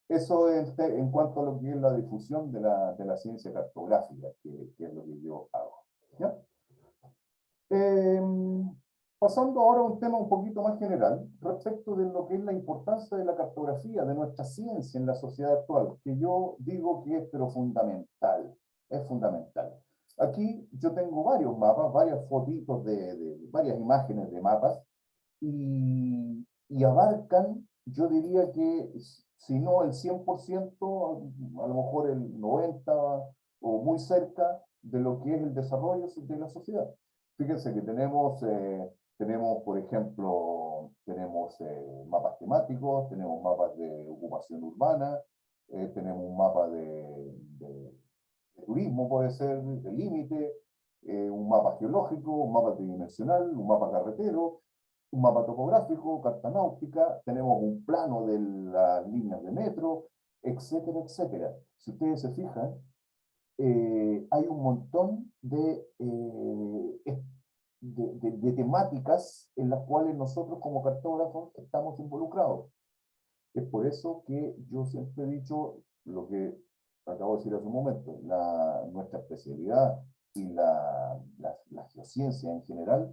Eso en cuanto a lo que es la difusión de la ciencia cartográfica, que es lo que yo hago, ¿ya? Pasando ahora a un tema un poquito más general, respecto de lo que es la importancia de la cartografía, de nuestra ciencia en la sociedad actual, que yo digo que es pero fundamental, es fundamental. Aquí yo tengo varios mapas, varias fotitos varias imágenes de mapas, y abarcan, yo diría que, si no el 100%, a lo mejor el 90% o muy cerca de lo que es el desarrollo de la sociedad. Fíjense que tenemos, por ejemplo, mapas temáticos, tenemos mapas de ocupación urbana, tenemos un mapa de turismo, puede ser de límite, un mapa geológico, un mapa tridimensional, un mapa carretero, un mapa topográfico, carta náutica, tenemos un plano de las líneas de metro, etcétera, etcétera. Si ustedes se fijan, hay un montón de temáticas en las cuales nosotros como cartógrafos estamos involucrados. Es por eso que yo siempre he dicho lo que acabo de decir hace un momento, nuestra especialidad y la geociencia en general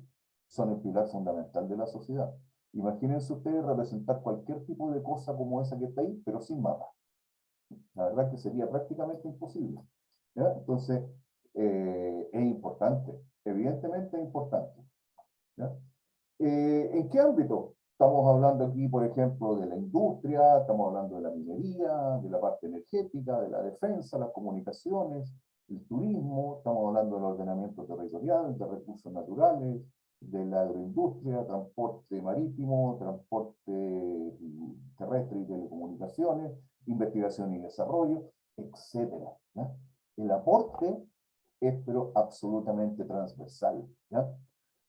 son el pilar fundamental de la sociedad. Imagínense ustedes representar cualquier tipo de cosa como esa que está ahí, pero sin mapa. La verdad que sería prácticamente imposible, ¿ya? Entonces, es importante, evidentemente es importante, ¿ya? ¿En qué ámbito? Estamos hablando aquí, por ejemplo, de la industria, estamos hablando de la minería, de la parte energética, de la defensa, las comunicaciones, el turismo, estamos hablando del ordenamiento territorial, de recursos naturales, de la agroindustria, transporte marítimo, transporte terrestre y telecomunicaciones, investigación y desarrollo, etcétera, ¿ya? El aporte es pero absolutamente transversal, ¿ya?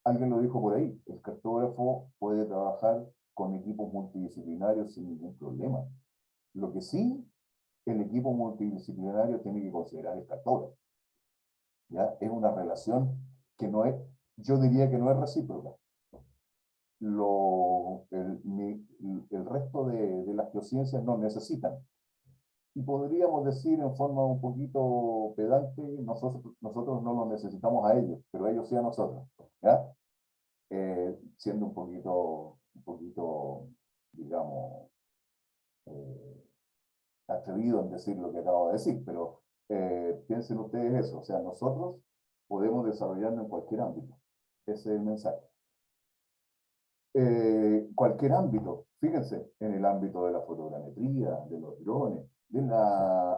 Alguien lo dijo por ahí, el cartógrafo puede trabajar con equipos multidisciplinarios sin ningún problema. Lo que sí, el equipo multidisciplinario tiene que considerar el cartógrafo, ¿ya? Es una relación que no es, yo diría que no es recíproca. El resto de las geociencias no necesitan. Y podríamos decir en forma un poquito pedante, nosotros no los necesitamos a ellos, pero ellos sí a nosotros, ¿ya? Siendo un poquito, digamos, atrevido en decir lo que acabo de decir, pero piensen ustedes eso, o sea, nosotros podemos desarrollarnos en cualquier ámbito, ese es el mensaje. Cualquier ámbito, fíjense, en el ámbito de la fotogrametría, de los drones,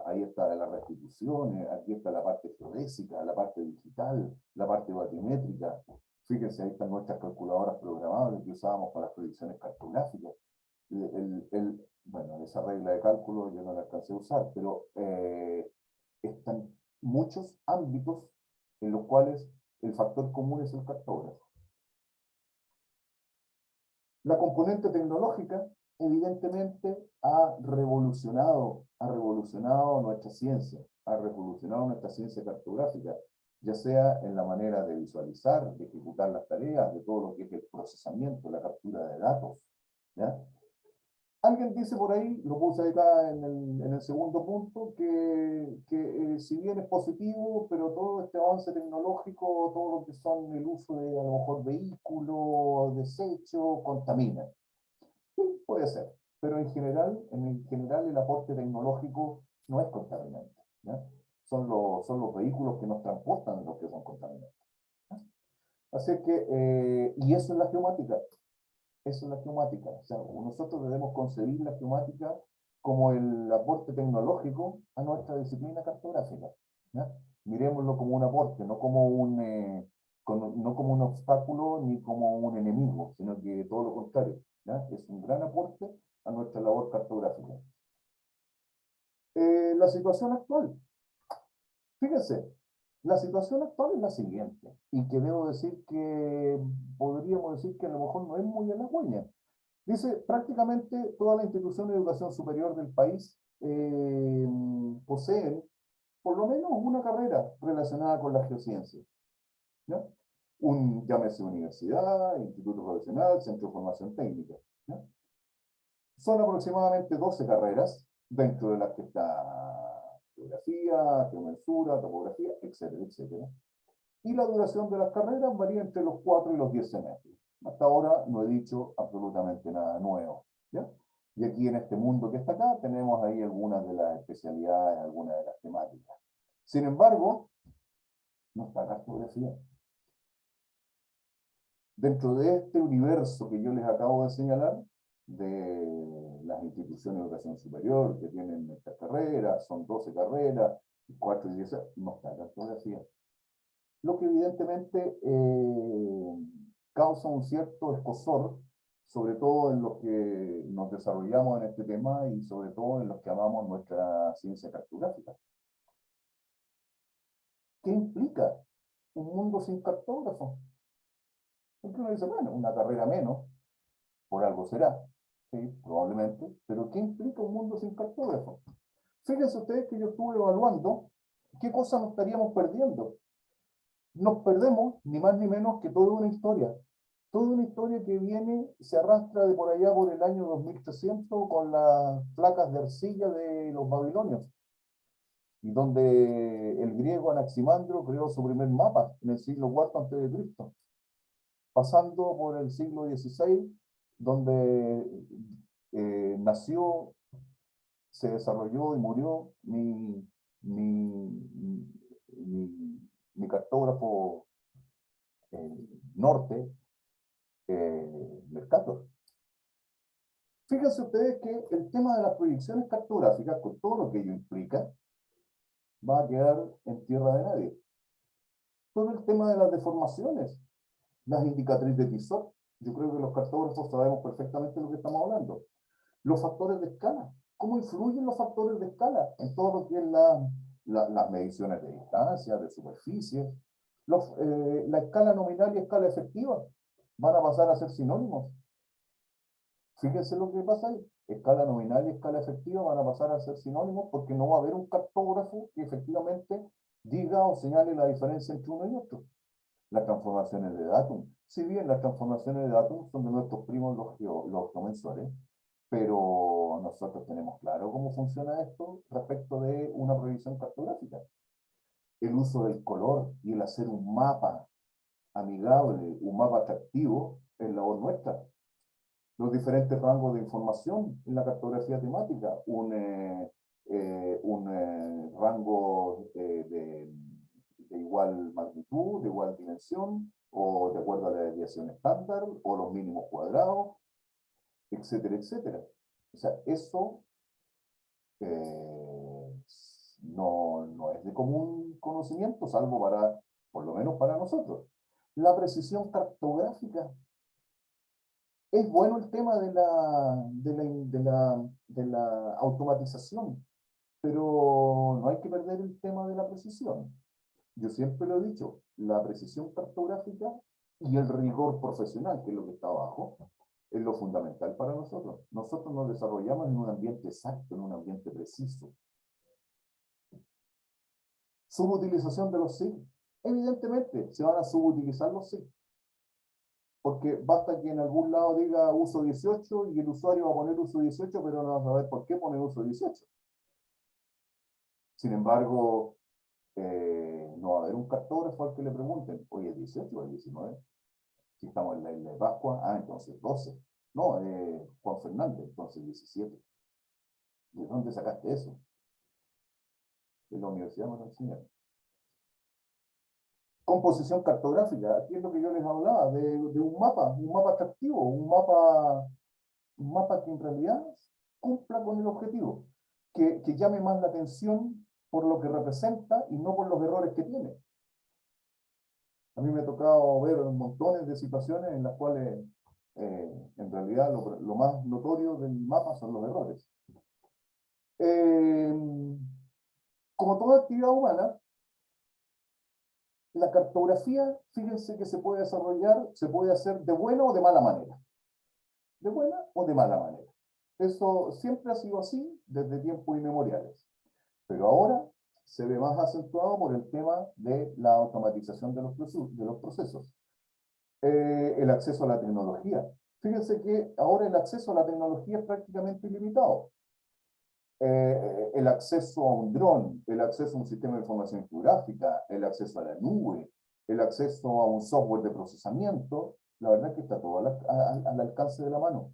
ahí está de las restituciones, aquí está la parte geodésica, la parte digital, la parte batimétrica. Fíjense, ahí están nuestras calculadoras programables que usábamos para las predicciones cartográficas. Bueno, esa regla de cálculo yo no la alcancé a usar, pero Están muchos ámbitos en los cuales el factor común es el cartógrafo. La componente tecnológica, evidentemente, ha revolucionado nuestra ciencia cartográfica, ya sea en la manera de visualizar, de ejecutar las tareas, de todo lo que es el procesamiento, la captura de datos, ¿ya? Alguien dice por ahí, lo puse acá en el segundo punto, que si bien es positivo, pero todo este avance tecnológico, todo lo que son el uso de a lo mejor vehículos, desechos, contamina. Sí, puede ser, pero en general el aporte tecnológico no es contaminante, ¿ya? Son los vehículos que nos transportan los que son contaminantes, ¿ya? Así que, y eso es la geomática. Eso es la geomática. O sea, nosotros debemos concebir la geomática como el aporte tecnológico a nuestra disciplina cartográfica, ¿ya? Miremoslo como un aporte, no como un obstáculo ni como un enemigo, sino que todo lo contrario, ¿ya? Es un gran aporte a nuestra labor cartográfica. La situación actual. Fíjense, la situación actual es la siguiente, y que debo decir que podríamos decir que a lo mejor no es muy halagüeña. Dice, prácticamente todas las instituciones de educación superior del país poseen por lo menos una carrera relacionada con las geociencias, ¿ya? Llámese universidad, instituto profesional, centro de formación técnica, ¿ya? Son aproximadamente 12 carreras, dentro de las que está geografía, geomensura, topografía, etcétera, etcétera. Y la duración de las carreras varía entre los 4 y los 10 semestres. Hasta ahora no he dicho absolutamente nada nuevo, ¿ya? Y aquí en este mundo que está acá tenemos ahí algunas de las especialidades, algunas de las temáticas. Sin embargo, no está cartografía. Dentro de este universo que yo les acabo de señalar, de las instituciones de educación superior que tienen estas carreras, son 12 carreras, 4 y 10, no está cartografía. Lo que evidentemente causa un cierto escozor, sobre todo en los que nos desarrollamos en este tema y sobre todo en los que amamos nuestra ciencia cartográfica. ¿Qué implica un mundo sin cartógrafo? Porque uno dice, bueno, una carrera menos, por algo será, ¿sí? Probablemente, pero ¿qué implica un mundo sin cartógrafo? Fíjense ustedes que yo estuve evaluando qué cosas nos estaríamos perdiendo. Nos perdemos, ni más ni menos que toda una historia que viene, se arrastra de por allá por el año 2300 con las placas de arcilla de los babilonios, y donde el griego Anaximandro creó su primer mapa en el siglo IV a.C., pasando por el siglo XVI, donde nació, se desarrolló y murió mi cartógrafo norte, Mercator. Fíjense ustedes que el tema de las proyecciones cartográficas, con todo lo que ello implica, va a quedar en tierra de nadie. Todo el tema de las deformaciones, las indicatrices de Tissot, yo creo que los cartógrafos sabemos perfectamente de lo que estamos hablando. Los factores de escala, ¿cómo influyen los factores de escala en todo lo que es las mediciones de distancia, de superficie? La escala nominal y escala efectiva van a pasar a ser sinónimos. Fíjense lo que pasa ahí. Escala nominal y escala efectiva van a pasar a ser sinónimos porque no va a haber un cartógrafo que efectivamente diga o señale la diferencia entre uno y otro. Las transformaciones de datum. Si bien las transformaciones de datum son de nuestros primos los geomensores, pero nosotros tenemos claro cómo funciona esto respecto de una proyección cartográfica. El uso del color y el hacer un mapa amigable, un mapa atractivo, es labor nuestra. Los diferentes rangos de información en la cartografía temática, un rango de igual magnitud, de igual dimensión, o de acuerdo a la desviación estándar, o los mínimos cuadrados, etcétera, etcétera. O sea, eso no es de común conocimiento, salvo por lo menos para nosotros. La precisión cartográfica. Es bueno el tema de la automatización, Pero no hay que perder el tema de la precisión. Yo siempre lo he dicho, la precisión cartográfica y el rigor profesional, que es lo que está abajo, es lo fundamental para nosotros. Nosotros nos desarrollamos en un ambiente exacto, en un ambiente preciso. Subutilización de los SIG. Evidentemente, se van a subutilizar los SIG. Porque basta que en algún lado diga uso 18 y el usuario va a poner uso 18, pero no va a saber por qué pone uso 18. Sin embargo, no va a haber un cartógrafo al que le pregunten, oye, ¿es 18 o es 19? Si estamos en la isla de Pascua, entonces 12. No, Juan Fernández, entonces 17. ¿De dónde sacaste eso? De la universidad me lo enseñaron. Composición cartográfica, aquí es lo que yo les hablaba, de un mapa atractivo, un mapa que en realidad cumpla con el objetivo, que llame más la atención por lo que representa y no por los errores que tiene. A mí me ha tocado ver montones de situaciones en las cuales en realidad lo más notorio del mapa son los errores. Como toda actividad humana, la cartografía, fíjense que se puede desarrollar, se puede hacer de buena o de mala manera. De buena o de mala manera. Eso siempre ha sido así desde tiempos inmemoriales. Pero ahora se ve más acentuado por el tema de la automatización de los procesos. El acceso a la tecnología. Fíjense que ahora el acceso a la tecnología es prácticamente ilimitado. El acceso a un dron, el acceso a un sistema de información geográfica, el acceso a la nube, el acceso a un software de procesamiento, la verdad es que está todo al alcance de la mano.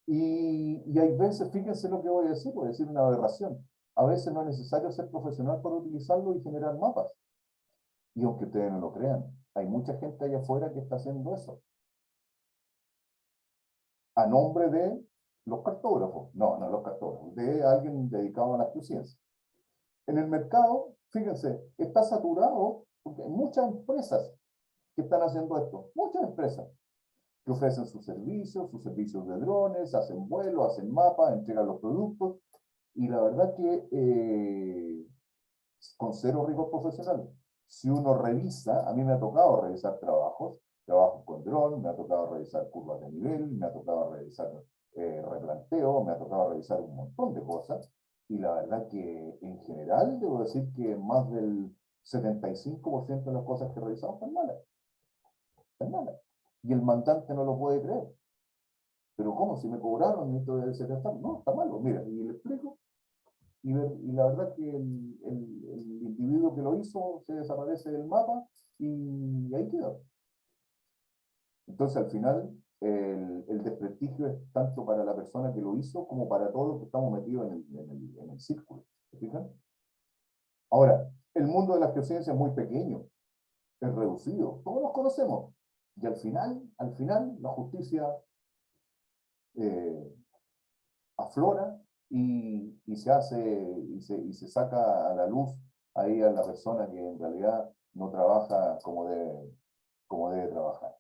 Y hay veces, fíjense lo que voy a decir una aberración. A veces no es necesario ser profesional para utilizarlo y generar mapas. Y aunque ustedes no lo crean, hay mucha gente allá afuera que está haciendo eso. A nombre de los cartógrafos. No los cartógrafos, de alguien dedicado a la geociencia. En el mercado, fíjense, está saturado porque hay muchas empresas que están haciendo esto. Muchas empresas que ofrecen sus servicios de drones, hacen vuelos, hacen mapas, entregan los productos. Y la verdad que con cero rigor profesional. Si uno revisa, a mí me ha tocado revisar trabajos con dron, me ha tocado revisar curvas de nivel, me ha tocado revisar replanteo, me ha tocado revisar un montón de cosas, y la verdad que en general debo decir que más del 75% de las cosas que revisamos están malas. Están malas. Y el mandante no lo puede creer. Pero ¿cómo? Si me cobraron, esto debe ser tan... No, está malo. Mira, y le explico. Y la verdad que el individuo que lo hizo se desaparece del mapa y ahí queda. Entonces al final el desprestigio es tanto para la persona que lo hizo como para todos los que estamos metidos en el círculo. ¿Se fijan? Ahora, el mundo de la geociencia es muy pequeño, es reducido, todos los conocemos. Y al final la justicia aflora y se hace y se saca a la luz ahí a la persona que en realidad no trabaja como debe trabajar.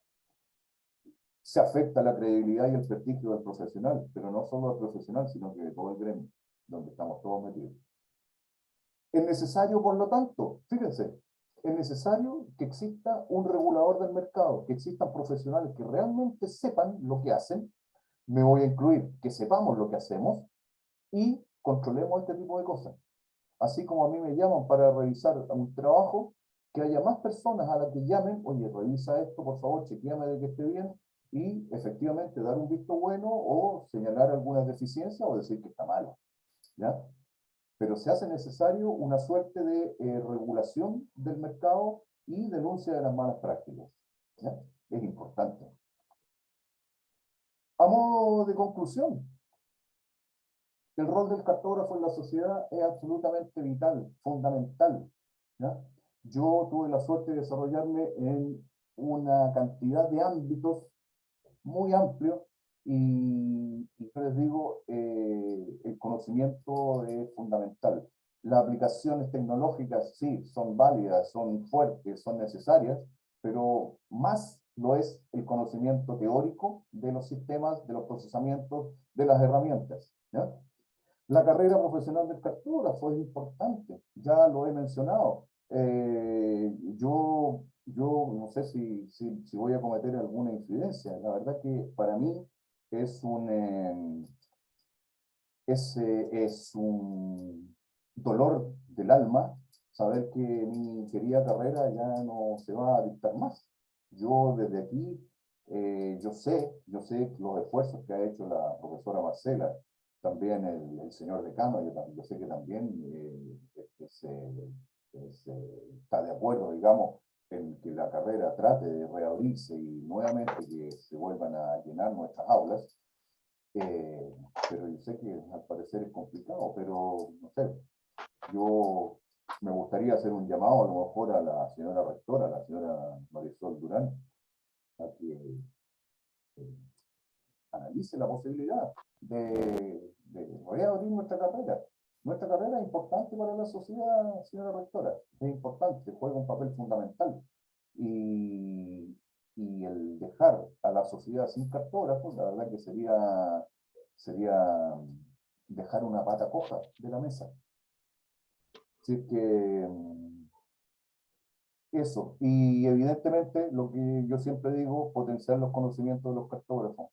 Se afecta la credibilidad y el prestigio del profesional, pero no solo del profesional, sino que de todo el gremio, donde estamos todos metidos. Es necesario, por lo tanto, fíjense, es necesario que exista un regulador del mercado, que existan profesionales que realmente sepan lo que hacen. Me voy a incluir, que sepamos lo que hacemos y controlemos este tipo de cosas. Así como a mí me llaman para revisar un trabajo, que haya más personas a las que llamen, oye, revisa esto, por favor, chequéame de que esté bien, y efectivamente dar un visto bueno o señalar algunas deficiencias o decir que está malo, ¿ya? Pero se hace necesario una suerte de regulación del mercado y denuncia de las malas prácticas, ¿ya? Es importante. A modo de conclusión, el rol del cartógrafo en la sociedad es absolutamente vital, fundamental, ¿ya? Yo tuve la suerte de desarrollarme en una cantidad de ámbitos muy amplios y yo les digo, el conocimiento es fundamental. Las aplicaciones tecnológicas sí, son válidas, son fuertes, son necesarias, pero más lo es el conocimiento teórico de los sistemas, de los procesamientos, de las herramientas, ¿ya? La carrera profesional del cartógrafo es importante, ya lo he mencionado. Yo no sé si voy a cometer alguna infidencia. La verdad que para mí es es un dolor del alma saber que mi querida carrera ya no se va a dictar más. Yo desde aquí, yo sé los esfuerzos que ha hecho la profesora Marcela, también el señor decano, yo sé que también está de acuerdo, digamos, en que la carrera trate de reabrirse y nuevamente que se vuelvan a llenar nuestras aulas. Pero yo sé que al parecer es complicado, pero no sé, yo me gustaría hacer un llamado a lo mejor a la señora rectora, a la señora Marisol Durán, a que analice la posibilidad de reabrir nuestra carrera. Nuestra carrera es importante para la sociedad, señora rectora, es importante, juega un papel fundamental. Y el dejar a la sociedad sin cartógrafos, la verdad que sería dejar una pata coja de la mesa. Así que eso, y evidentemente lo que yo siempre digo, potenciar los conocimientos de los cartógrafos.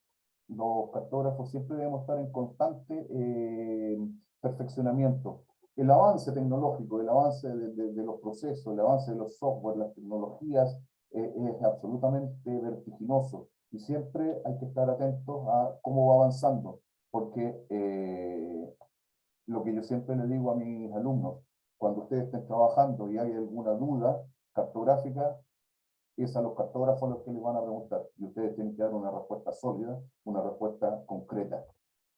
Los cartógrafos siempre debemos estar en constante perfeccionamiento. El avance tecnológico, el avance de los procesos, el avance de los software, las tecnologías, es absolutamente vertiginoso. Y siempre hay que estar atentos a cómo va avanzando, porque lo que yo siempre le digo a mis alumnos, cuando ustedes estén trabajando y hay alguna duda cartográfica, es a los cartógrafos los que les van a preguntar, y ustedes tienen que dar una respuesta sólida, una respuesta concreta,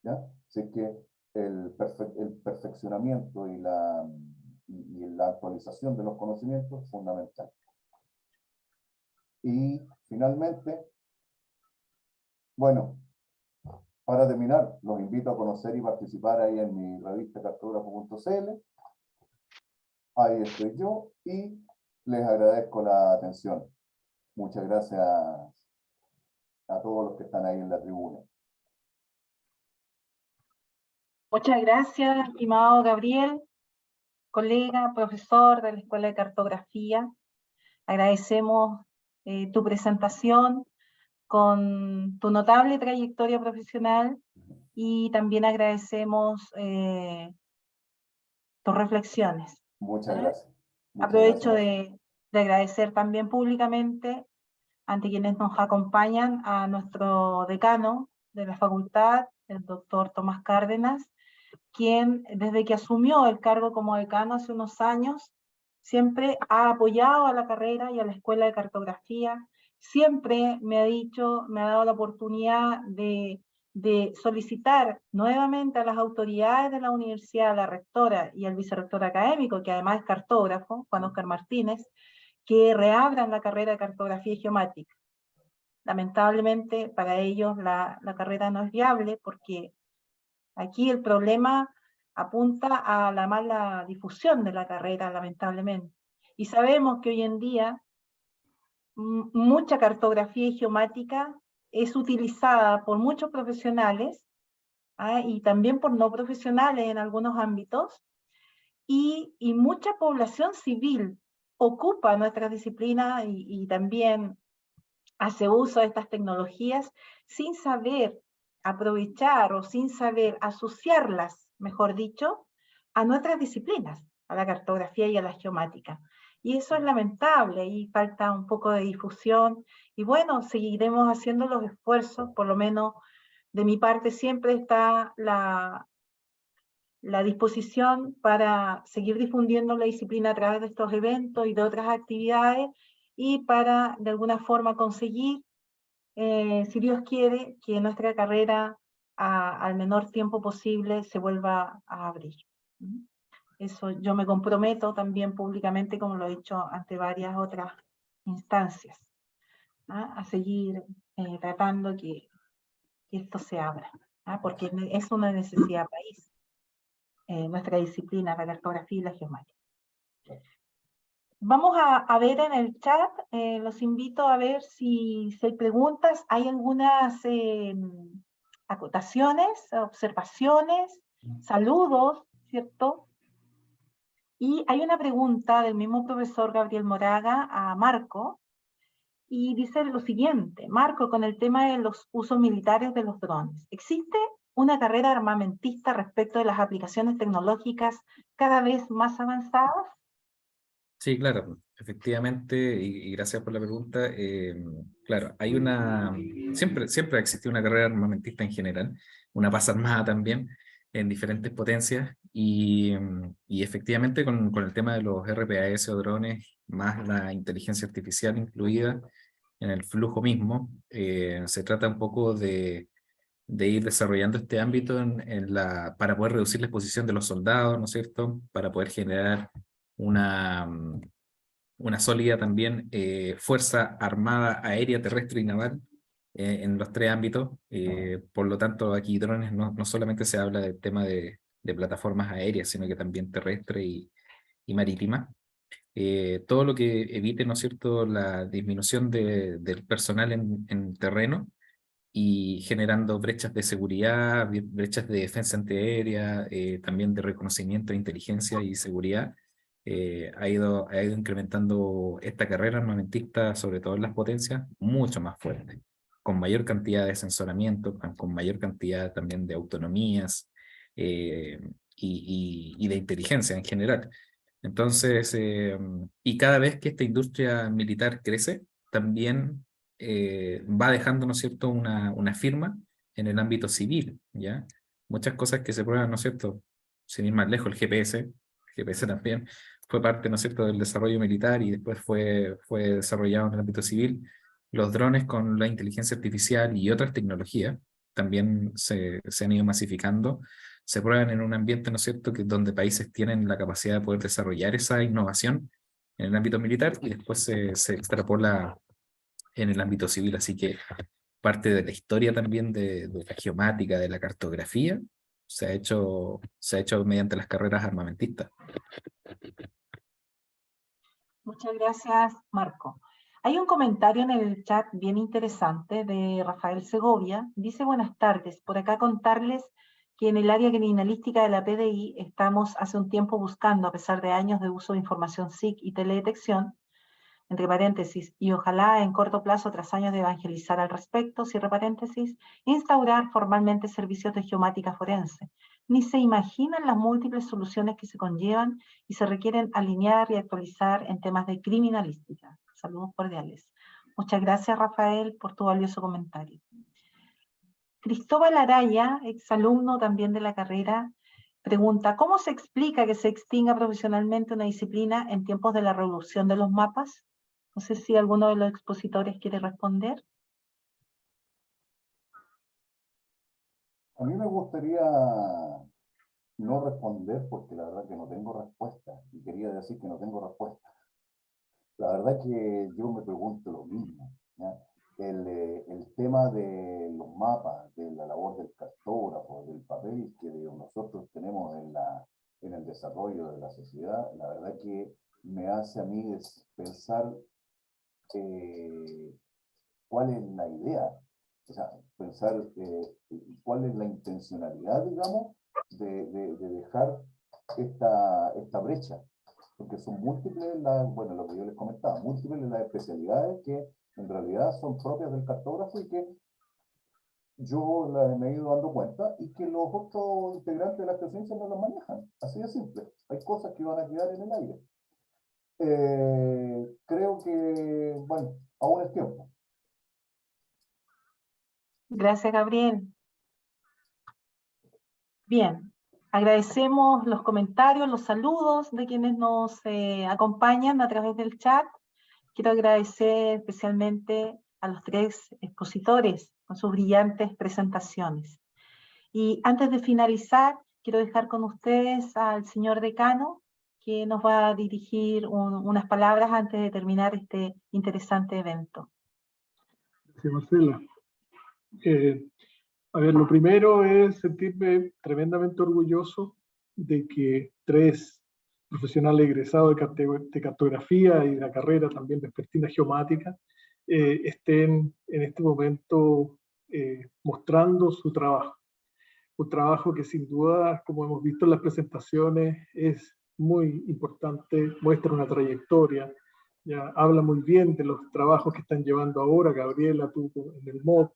¿ya? Así que el perfeccionamiento y la actualización de los conocimientos es fundamental. Y finalmente, bueno, para terminar, los invito a conocer y participar ahí en mi revista cartógrafo.cl. Ahí estoy yo y les agradezco la atención. Muchas gracias a todos los que están ahí en la tribuna. Muchas gracias, estimado Gabriel, colega, profesor de la Escuela de Cartografía. Agradecemos tu presentación con tu notable trayectoria profesional y también agradecemos tus reflexiones. Muchas gracias. Aprovecho gracias. de agradecer también públicamente ante quienes nos acompañan a nuestro decano de la facultad, el doctor Tomás Cárdenas, quien desde que asumió el cargo como decano hace unos años, siempre ha apoyado a la carrera y a la Escuela de Cartografía, siempre me ha dicho, me ha dado la oportunidad de solicitar nuevamente a las autoridades de la universidad, a la rectora y al vicerrector académico, que además es cartógrafo, Juan Óscar Martínez, que reabran la carrera de cartografía y geomática. Lamentablemente para ellos la carrera no es viable porque aquí el problema apunta a la mala difusión de la carrera, lamentablemente. Y sabemos que hoy en día mucha cartografía y geomática es utilizada por muchos profesionales y también por no profesionales en algunos ámbitos, y mucha población civil ocupa nuestra disciplina y también hace uso de estas tecnologías sin saber aprovechar o sin saber asociarlas, mejor dicho, a nuestras disciplinas, a la cartografía y a la geomática. Y eso es lamentable y falta un poco de difusión. Y bueno, seguiremos haciendo los esfuerzos, por lo menos de mi parte siempre está la disposición para seguir difundiendo la disciplina a través de estos eventos y de otras actividades y para de alguna forma conseguir, si Dios quiere, que nuestra carrera al menor tiempo posible se vuelva a abrir. Eso yo me comprometo también públicamente, como lo he hecho ante varias otras instancias, a seguir tratando que esto se abra, porque es una necesidad país. Nuestra disciplina, la cartografía y la geomática. Vamos a ver en el chat, los invito a ver si hay preguntas, hay algunas acotaciones, observaciones, Saludos, ¿cierto? Y hay una pregunta del mismo profesor Gabriel Moraga a Marco, y dice lo siguiente: Marco, con el tema de los usos militares de los drones, ¿existe una carrera armamentista respecto de las aplicaciones tecnológicas cada vez más avanzadas? Sí, claro, efectivamente, y gracias por la pregunta. Claro, hay una, siempre ha existido una carrera armamentista en general, una paz armada también, en diferentes potencias, y efectivamente con el tema de los RPAS o drones, más la inteligencia artificial incluida en el flujo mismo, se trata un poco de ir desarrollando este ámbito para poder reducir la exposición de los soldados, ¿no es cierto? Para poder generar una, una sólida también fuerza armada aérea, terrestre y naval en los tres ámbitos. Por lo tanto, aquí drones no solamente se habla del tema de plataformas aéreas, sino que también terrestre y marítima. Todo lo que evite, ¿no es cierto?, la disminución del personal en terreno y generando brechas de seguridad, brechas de defensa antiaérea, también de reconocimiento de inteligencia y seguridad. Ha ido incrementando esta carrera armamentista, sobre todo en las potencias, mucho más fuerte, con mayor cantidad de sensoramiento, con mayor cantidad también de autonomías y de inteligencia en general. Entonces, y cada vez que esta industria militar crece, también va dejando, ¿no es cierto?, una firma en el ámbito civil, ¿ya? Muchas cosas que se prueban, ¿no es cierto?, sin ir más lejos, el GPS también fue parte, ¿no es cierto?, del desarrollo militar y después fue desarrollado en el ámbito civil. Los drones con la inteligencia artificial y otras tecnologías también se han ido masificando, se prueban en un ambiente, ¿no es cierto?, donde países tienen la capacidad de poder desarrollar esa innovación en el ámbito militar y después se extrapola en el ámbito civil. Así que parte de la historia también de la geomática, de la cartografía, se ha hecho mediante las carreras armamentistas. Muchas gracias, Marco. Hay un comentario en el chat bien interesante de Rafael Segovia. Dice: buenas tardes, por acá contarles que en el área criminalística de la PDI estamos hace un tiempo buscando, a pesar de años de uso de información SIC y teledetección, entre paréntesis, y ojalá en corto plazo, tras años de evangelizar al respecto, cierre paréntesis, instaurar formalmente servicios de geomática forense. Ni se imaginan las múltiples soluciones que se conllevan y se requieren alinear y actualizar en temas de criminalística. Saludos cordiales. Muchas gracias, Rafael, por tu valioso comentario. Cristóbal Araya, exalumno también de la carrera, pregunta: ¿cómo se explica que se extinga profesionalmente una disciplina en tiempos de la revolución de los mapas? No sé si alguno de los expositores quiere responder. A mí me gustaría no responder porque la verdad que no tengo respuesta, y quería decir que no tengo respuesta. La verdad que yo me pregunto lo mismo, ¿ya? El tema de los mapas, de la labor del cartógrafo, del papel que nosotros tenemos en el desarrollo de la sociedad, la verdad que me hace a mí pensar cuál es la idea, o sea, pensar cuál es la intencionalidad, digamos, de dejar esta brecha, porque son múltiples bueno, lo que yo les comentaba, múltiples las especialidades que en realidad son propias del cartógrafo y que yo me he ido dando cuenta y que los otros integrantes de la ciencia no las manejan, así de simple. Hay cosas que van a quedar en el aire. Creo que, bueno, aún es tiempo. Gracias, Gabriel. Bien, agradecemos los comentarios, los saludos de quienes nos acompañan a través del chat. Quiero agradecer especialmente a los tres expositores con sus brillantes presentaciones. Y antes de finalizar, quiero dejar con ustedes al señor decano, que nos va a dirigir unas palabras antes de terminar este interesante evento. Gracias, Marcela. A ver, lo primero es sentirme tremendamente orgulloso de que tres profesionales egresados de cartografía y de la carrera también de expertina geomática estén en este momento mostrando su trabajo. un trabajo que sin duda, como hemos visto en las presentaciones, es muy importante, muestra una trayectoria, ya habla muy bien de los trabajos que están llevando ahora, Gabriela, tú en el MOP,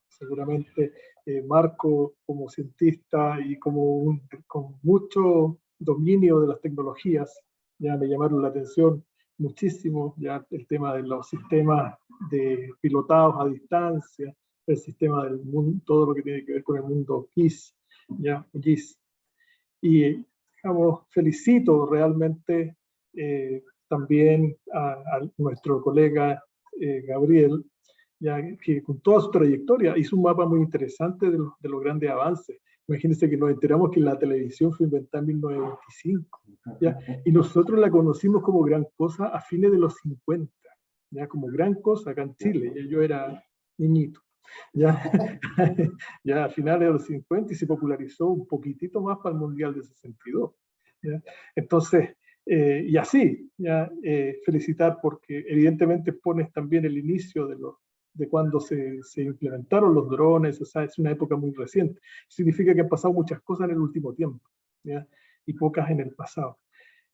seguramente Marco como cientista y con mucho dominio de las tecnologías, ya me llamaron la atención muchísimo, ya el tema de los sistemas de pilotados a distancia, el sistema del mundo, todo lo que tiene que ver con el mundo GIS, ya, GIS. Y, digamos, felicito realmente también a nuestro colega Gabriel, ya que con toda su trayectoria hizo un mapa muy interesante de los grandes avances. Imagínense que nos enteramos que la televisión fue inventada en 1925, ¿ya? Y nosotros la conocimos como gran cosa a fines de los 50, ¿ya? Como gran cosa acá en Chile, ya yo era niñito, ¿ya? Ya a finales de los 50 y se popularizó un poquitito más para el Mundial de 62, ¿ya? Entonces, y así, ya felicitar porque evidentemente pones también el inicio de cuando se implementaron los drones, o sea, es una época muy reciente. Significa que han pasado muchas cosas en el último tiempo, ¿ya? Y pocas en el pasado.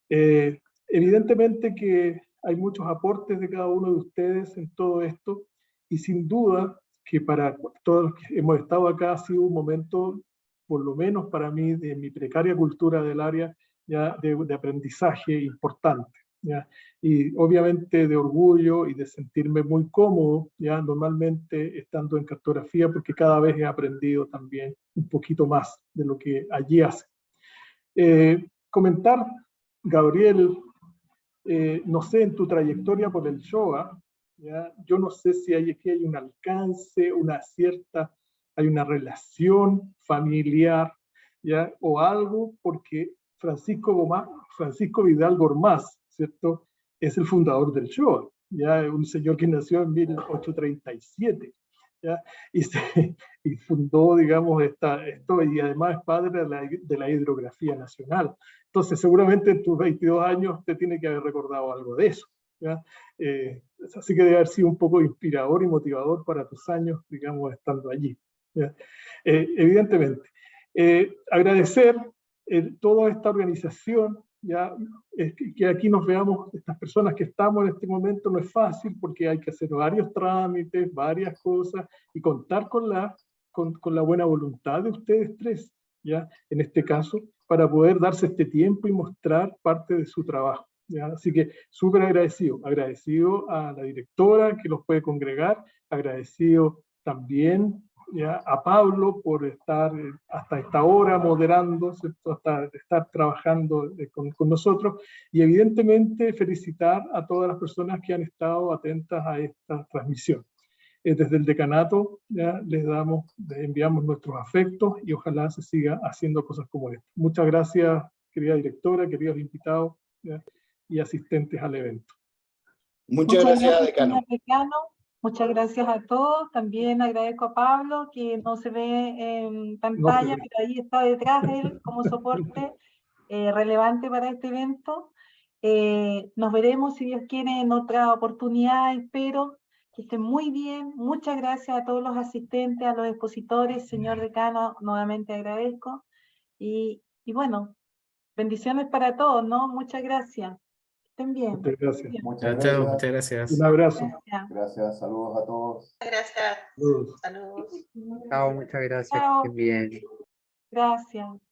Evidentemente que hay muchos aportes de cada uno de ustedes en todo esto, y sin duda que para todos los que hemos estado acá ha sido un momento, por lo menos para mí, de mi precaria cultura del área, ya de aprendizaje importante, ¿ya? Y obviamente de orgullo y de sentirme muy cómodo, ya normalmente estando en cartografía, porque cada vez he aprendido también un poquito más de lo que allí hace. Comentar, Gabriel, no sé, en tu trayectoria por el Shoah, ¿ya? Yo no sé si aquí hay un alcance, hay una relación familiar, ¿ya? O algo, porque Francisco Vidal Gormaz, ¿cierto? Es el fundador del Shoah, ¿ya? Un señor que nació en 1837, ¿ya? Y fundó, digamos, esto, y además es padre de la hidrografía nacional. Entonces, seguramente en tus 22 años te tiene que haber recordado algo de eso, ¿ya? Así que debe haber sido un poco inspirador y motivador para tus años, digamos, estando allí, ¿ya? Evidentemente. Agradecer toda esta organización, ya, que aquí nos veamos, estas personas que estamos en este momento, no es fácil porque hay que hacer varios trámites, varias cosas, y contar con la buena voluntad de ustedes tres, ya, en este caso, para poder darse este tiempo y mostrar parte de su trabajo, ¿ya? Así que súper agradecido a la directora que los puede congregar, agradecido también, ¿ya?, a Pablo por estar hasta esta hora moderando, ¿cierto?, hasta estar trabajando con nosotros, y evidentemente felicitar a todas las personas que han estado atentas a esta transmisión. Desde el decanato ya les enviamos nuestros afectos y ojalá se siga haciendo cosas como esta. Muchas gracias, querida directora, queridos invitados, ¿ya?, y asistentes al evento. Muchas gracias, decano. Señor decano. Muchas gracias a todos. También agradezco a Pablo, que no se ve en pantalla, pero ahí está detrás de él como soporte relevante para este evento. Nos veremos, si Dios quiere, en otra oportunidad. Espero que estén muy bien. Muchas gracias a todos los asistentes, a los expositores. Señor decano, nuevamente agradezco. Y bueno, bendiciones para todos, ¿no? Muchas gracias. Estén bien. Muchas gracias. Muchas Chao, gracias. muchas gracias. Un abrazo. Gracias. Gracias, saludos a todos. Gracias. Saludos. Saludos. Chao, muchas gracias. Chao. Que estén bien. Gracias.